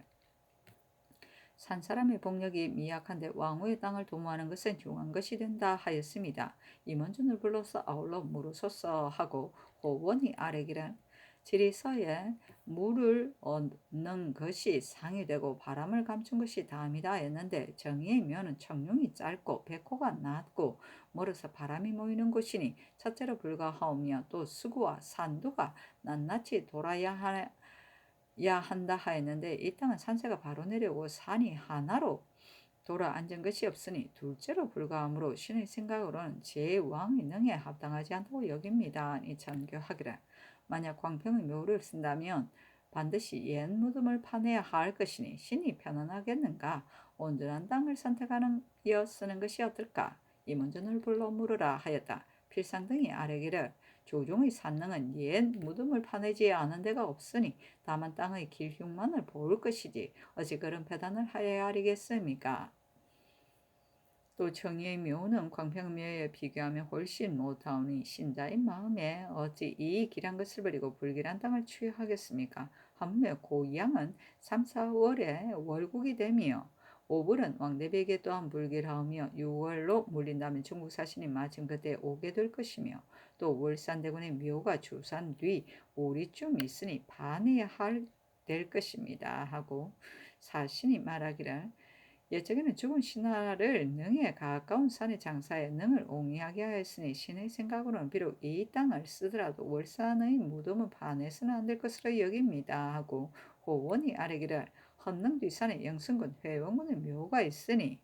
산사람의 복력이 미약한데 왕후의 땅을 도모하는 것은 흉한 것이 된다 하였습니다. 임원준을 불러서 아울러 물으소서 하고 호원이 아뢰기를 지리서에 물을 얻는 것이 상이 되고 바람을 감춘 것이 담이다 했는데 정의의 묘는 청룡이 짧고 백호가 낮고 멀어서 바람이 모이는 곳이니 첫째로 불가하오며 또 수구와 산두가 낱낱이 돌아야 한다 하였는데 이 땅은 산세가 바로 내려오고 산이 하나로 돌아 앉은 것이 없으니 둘째로 불가하므로 신의 생각으로는 제왕의 능에 합당하지 않다고 여깁니다. 이 전교하기를 만약 광평의 묘를 쓴다면 반드시 옛 무덤을 파내야 할 것이니 신이 편안하겠는가? 온전한 땅을 선택하는 이어 쓰는 것이 어떨까? 임원준을 불러 물으라 하였다. 필상등이 아뢰기를 조종의 산능은 옛 무덤을 파내지 않은 데가 없으니 다만 땅의 길흉만을 볼 것이지 어찌 그런 배단을 하야하리겠습니까? 또 정의의 묘는 광평묘에 비교하면 훨씬 못하오니 신자인 마음에 어찌 이 길한 것을 버리고 불길한 땅을 취하겠습니까? 한무의 고양은 3, 4월에 월국이 되며 5월은 왕대백에 또한 불길하오며 6월로 물린다면 중국 사신이 마침 그때 오게 될 것이며 또 월산대군의 묘가 주산 뒤 오리쯤 있으니 반해야 될 것입니다 하고 사신이 말하기를 옛적에는 죽은 신하를 능에 가까운 산의 장사에 능을 옹이하게 하였으니 신의 생각으로는 비록 이 땅을 쓰더라도 월산의 무덤은 반해서는 안 될 것으로 여깁니다 하고 호원이 아뢰기를 헌능 뒷산에 영승군 회원군의 묘가 있으니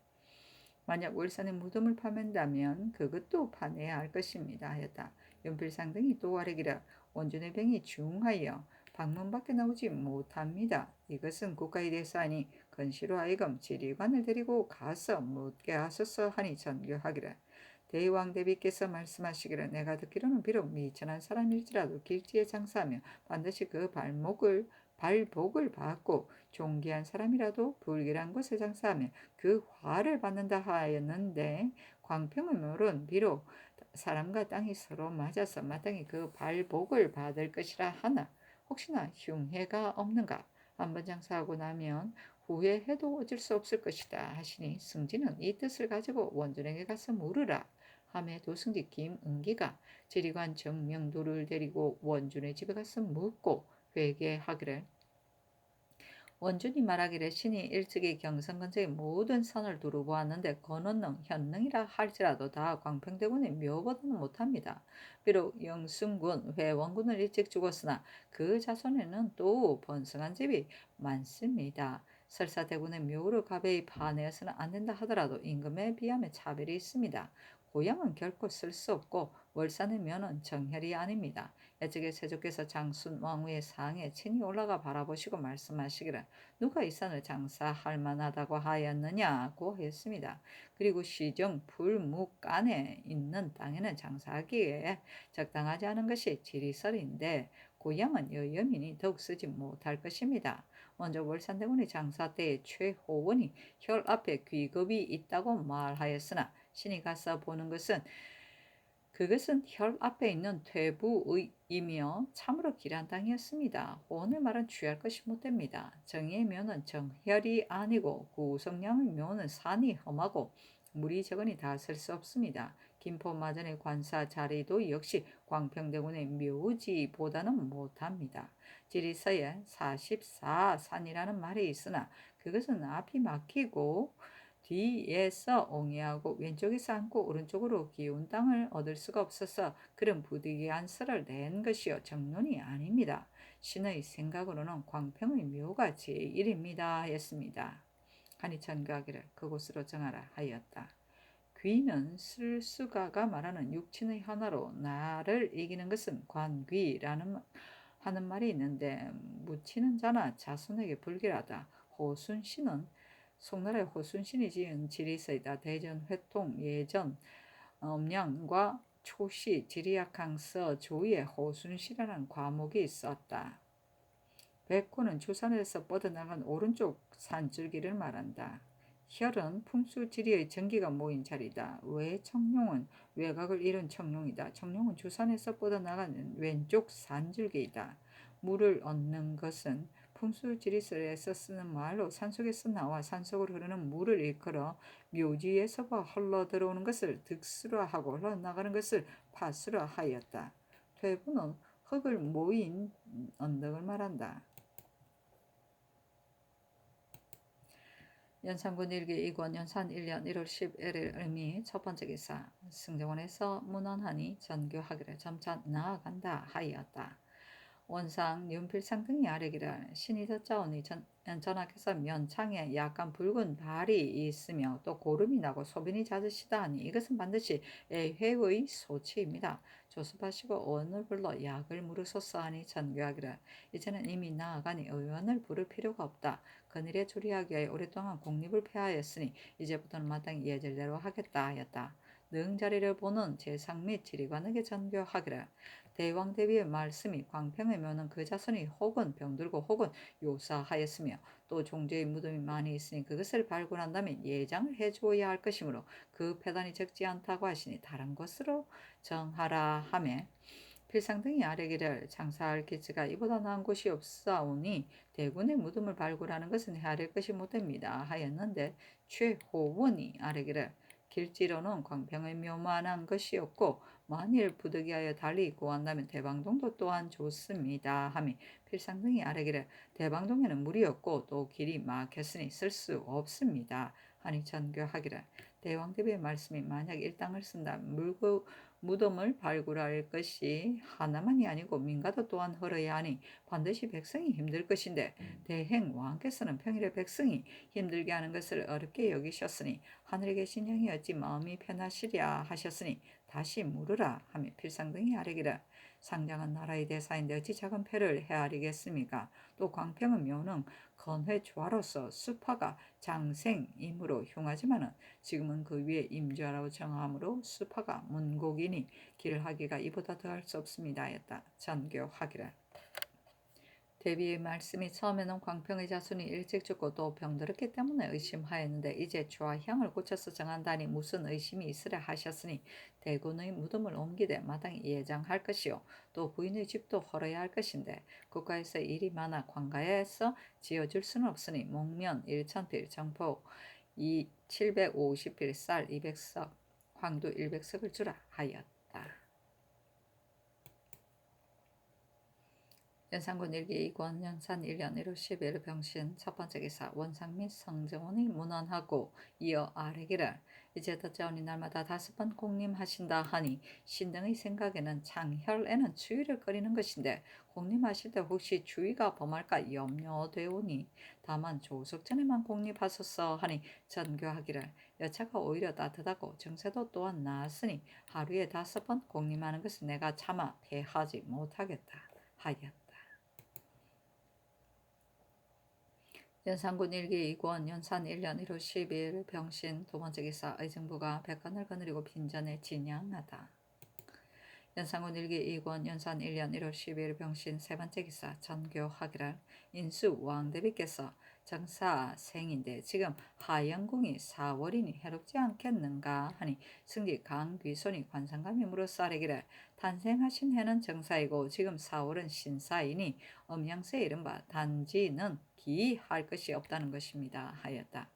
만약 월산의 무덤을 파맨다면 그것도 파내야 할 것입니다 하였다. 연필상 등이 또 아뢰기를 원준의 병이 중하여 방문 밖에 나오지 못합니다. 이것은 국가에 대해서 하니 건시로 하여금 지리관을 데리고 가서 묻게 하소서 하니 전교하기를 대왕 대비께서 말씀하시기를 내가 듣기로는 비록 미천한 사람일지라도 길지에 장사하며 반드시 그 발복을 받고 존귀한 사람이라도 불길한 곳에 장사하며 그 화를 받는다 하였는데 광평의 묘는 비록 사람과 땅이 서로 맞아서 마땅히 그 발복을 받을 것이라 하나 혹시나 흉해가 없는가 한번 장사하고 나면 후회해도 어쩔 수 없을 것이다 하시니 승진은 이 뜻을 가지고 원준에게 가서 물으라 하매 도승지 김은기가 지리관 정명도를 데리고 원준의 집에 가서 묻고 회개하기를 원준이 말하기를 신이 일찍이 경성근처의 모든 산을 두루보았는데 건원능, 현능이라 할지라도 다 광평대군의 묘보다는 못합니다. 비록 영순군, 회원군을 일찍 죽었으나 그 자손에는 또 번성한 집이 많습니다. 설사 대군의 묘를 가베이 파내어서는 안 된다 하더라도 임금에 비하면 차별이 있습니다. 고향은 결코 쓸 수 없고 월산의 묘는 정혈이 아닙니다. 예측에 세조께서 장순 왕후의 상에 친히 올라가 바라보시고 말씀하시기를 누가 이 산을 장사할 만하다고 하였느냐고 하였습니다. 그리고 시정 불묵간에 있는 땅에는 장사하기에 적당하지 않은 것이 지리설인데 고향은 여여민이 더욱 쓰지 못할 것입니다. 먼저 월산대군의 장사 때에 최호원이 혈 앞에 귀겁이 있다고 말하였으나 신이 가서 보는 것은 그것은 혈 앞에 있는 퇴부이며 참으로 길한 땅이었습니다. 호언을 말은 취할 것이 못됩니다. 정의의 묘는 정혈이 아니고 구성량의 묘는 산이 험하고 물이 적으니 다 쓸 수 없습니다. 김포마전의 관사 자리도 역시 광평대군의 묘지보다는 못합니다. 지리서에 44산이라는 말이 있으나 그것은 앞이 막히고 뒤에서 옹이하고 왼쪽에서 앉고 오른쪽으로 기운 땅을 얻을 수가 없어서 그런 부득이한 설을 낸 것이요 정론이 아닙니다. 신의 생각으로는 광평의 묘가 제1입니다 하였습니다. 하니 전가하기를 그곳으로 정하라 하였다. 귀는 술수가가 말하는 육친의 하나로 나를 이기는 것은 관귀라는 하는 말이 있는데 묻히는 자나 자손에게 불길하다. 호순신은 송나라의 호순신이 지은 지리서이다. 대전 회통 예전 음량과 초시 지리약항서 조의에 호순시라는 과목이 있었다. 백호는 주산에서 뻗어나간 오른쪽 산줄기를 말한다. 혈은 풍수지리의 전기가 모인 자리다. 외청룡은 외곽을 이룬 청룡이다. 청룡은 주산에서 뻗어나가는 왼쪽 산줄기이다. 물을 얻는 것은 풍수지리설에서 쓰는 말로 산속에서 나와 산속으로 흐르는 물을 일컬어 묘지에서 흘러 들어오는 것을 득수라 하고 흘러나가는 것을 파수라 하였다. 퇴부는 흙을 모인 언덕을 말한다. 연산군 일기 이권 연산 1년 1월 11일 의미 첫 번째 기사 승정원에서 문헌하니 전교하기를 점차 나아간다 하였다. 원상, 윤필상 등이 아뢰기를 신이 젖자오니 전하께서 면창에 약간 붉은 발이 있으며 또 고름이 나고 소변이 잦으시다 하니 이것은 반드시 애회의 소치입니다. 조습하시고 의원을 불러 약을 물으소서 하니 전교하기를 이제는 이미 나아가니 의원을 부를 필요가 없다. 그늘에 조리하기 위해 오랫동안 공립을 폐하였으니 이제부터는 마땅히 예절대로 하겠다 하였다. 능자리를 보는 재상 및 지리관에게 전교하기를 대왕 대비의 말씀이 광평의 묘는 그 자손이 혹은 병들고 혹은 요사하였으며 또 종제의 무덤이 많이 있으니 그것을 발굴한다면 예장을 해주어야 할 것이므로 그 폐단이 적지 않다고 하시니 다른 것으로 정하라 하며 필상 등이 아뢰기를 장사할 기지가 이보다 나은 곳이 없사오니 대군의 무덤을 발굴하는 것은 헤아릴 것이 못됩니다 하였는데 최호원이 아뢰기를 길지로는 광평의 묘만한 것이 없고 만일 부득이하여 달리 구한다면 대방동도 또한 좋습니다 하며 필상 등이 아뢰기를 대방동에는 물이 없고 또 길이 막혔으니 쓸 수 없습니다 하니 전교하기를 대왕대비의 말씀이 만약 일당을 쓴다 무덤을 발굴할 것이 하나만이 아니고 민가도 또한 헐어야 하니 반드시 백성이 힘들 것인데 대행 왕께서는 평일에 백성이 힘들게 하는 것을 어렵게 여기셨으니 하늘에 계신 양이 어찌 마음이 편하시랴 하셨으니 다시 물으라 하며 필상등이 아뢰기를 상장은 나라의 대사인데 어찌 작은 패를 헤아리겠습니까? 또 광평은 묘는 건회조화로서 수파가 장생임으로 흉하지만은 지금은 그 위에 임주하라고 정하므로 수파가 문곡이니 길을 하기가 이보다 더할 수 없습니다 하였다. 전교하기를 대비의 말씀이 처음에는 광평의 자손이 일찍 죽고 또 병들었기 때문에 의심하였는데 이제 좌향을 고쳐서 정한다니 무슨 의심이 있으랴 하셨으니 대군의 무덤을 옮기되 마땅히 예장할 것이요 또 부인의 집도 헐어야 할 것인데 국가에서 일이 많아 관가에서 지어줄 수는 없으니 목면 1,000필 정포 750필 쌀 200석 황두 100석을 주라 하였다. 연산군 일기 이권 연산 1년 1월 10일 병신 첫 번째 기사 원상 및 성정원이 문안하고 이어 아뢰기를 이제 덧자오니 날마다 5번 공림하신다 하니 신등의 생각에는 장혈에는 추위를 끓이는 것인데 공림하실 때 혹시 추위가 범할까 염려되오니 다만 조석 전에만 공림하소서 하니 전교하기를 여차가 오히려 따뜻하고 정세도 또한 나았으니 하루에 5번 공림하는 것은 내가 차마 대하지 못하겠다 하였다. 연산군 일기 이권 연산 1년 1월 12일 병신 두 번째 기사 의정부가 백관을 거느리고 빈전에 진양하다. 연산군 일기 이권 연산 1년 1월 12일 병신 세 번째 기사 전교하기를 인수 왕대비께서 정사생인데 지금 하영궁이 4월이니 해롭지 않겠는가 하니 승지 강귀손이 관상감이 물어싸르기를 탄생하신 해는 정사이고 지금 4월은 신사이니 음양서에 이른바 단지는 기할 것이 없다는 것입니다 하였다.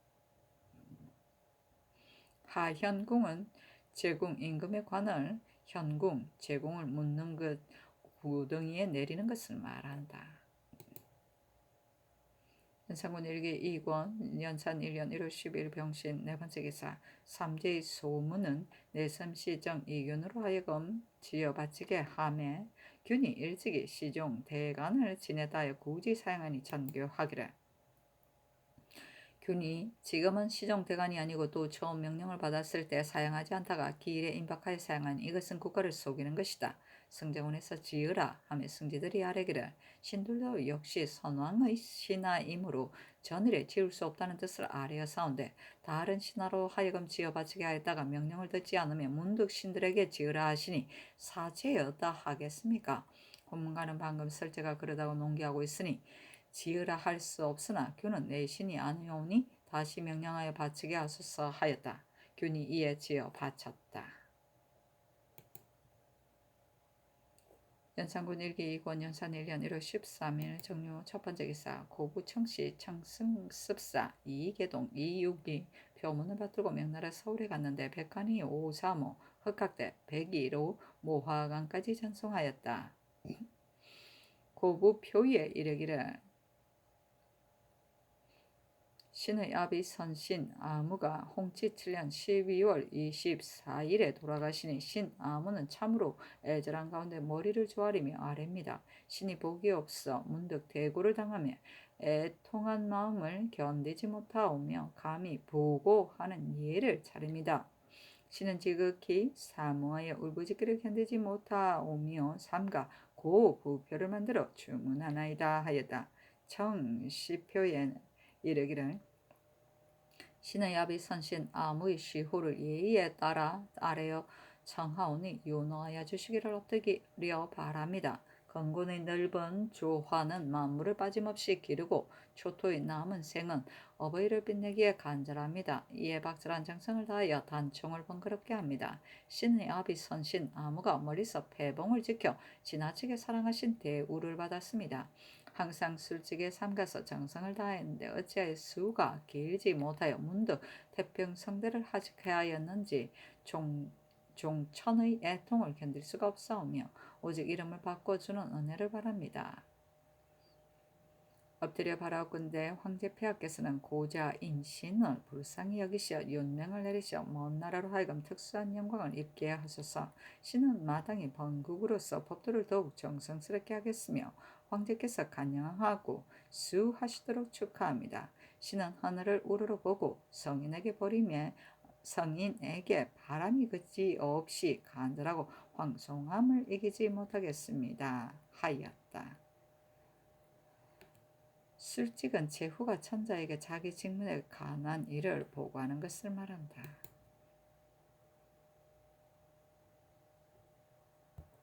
하현궁은 제궁 임금의 관을 현궁 제궁을 묻는 것 구덩이에 내리는 것을 말한다. 연산군 일기 2권 연산 1년 1월 10일 병신 네 번째 기사 삼재의 소문은 내섬시정 이균으로 하여금 지어바치게 하매 균이 일찍이 시종 대간을 지내다에 굳이 사용하니 전교하기를 균이 지금은 시종대간이 아니고 또 처음 명령을 받았을 때 사용하지 않다가 기일에 임박하여 사용한 이것은 국가를 속이는 것이다. 승정원에서 지으라 하며 승지들이 아뢰기를 신들도 역시 선왕의 신하이므로 전일에 지을 수 없다는 뜻을 아뢰어사온데 다른 신하로 하여금 지어바치게 하였다가 명령을 듣지 않으면 문득 신들에게 지으라 하시니 사죄였다 하겠습니까? 고문가는 방금 설제가 그러다고 농기하고 있으니 지으라 할 수 없으나 균은 내 신이 아니오니 다시 명령하여 바치게 하소서 하였다. 균이 이에 지어 바쳤다. 연산군 일기 이권 연산 1년 1월 13일 정료 첫 번째 기사 고부청시 청승습사 이계동 이육이 표문을 받들고 명나라 서울에 갔는데 백관이 535 흑학대 102로 모화강까지 전송하였다. 고부표에 이르기를 신의 아비 선신 아무가 홍치 7년 12월 24일에 돌아가시니 신 아무는 참으로 애절한 가운데 머리를 조아리며 아뢰입니다. 신이 복이 없어 문득 대구를 당하며 애통한 마음을 견디지 못하오며 감히 보고하는 예를 차립니다. 신은 지극히 사모하여 울부짖기를 견디지 못하오며 삼가 고부표를 만들어 주문하나이다 하였다. 청시표에 이르기를 신의 아비 선신 아무의 시호를 예의에 따라 아래어 청하오니 윤호하여 주시기를 엎드리려 바랍니다. 건곤의 넓은 조화는 만물을 빠짐없이 기르고 초토의 남은 생은 어버이를 빛내기에 간절합니다. 이에 박절한 정성을 다하여 단총을 번거롭게 합니다. 신의 아비 선신 아무가 멀리서 패봉을 지켜 지나치게 사랑하신 대우를 받았습니다. 항상 술집에 삼가서 정성을 다했는데 어찌하여 수가 길지 못하여 문득 태평성대를 하직하였는지 종천의 애통을 견딜 수가 없사오며 오직 이름을 바꿔주는 은혜를 바랍니다. 엎드려 바라건대 황제폐하께서는 고자 인신을 불쌍히 여기시어 윤명을 내리시어 먼 나라로 하여금 특수한 영광을 입게 하소서. 신은 마땅히 번국으로서 법도를 더욱 정성스럽게 하겠으며 황제께서 간영하고 수하시도록 축하합니다. 신은 하늘을 우러러 보고 성인에게 버림에 성인에게 바람이 그지 없이 간절하고 황송함을 이기지 못하겠습니다. 하였다. 술직은 제후가 천자에게 자기 직문에 관한 일을 보고하는 것을 말한다.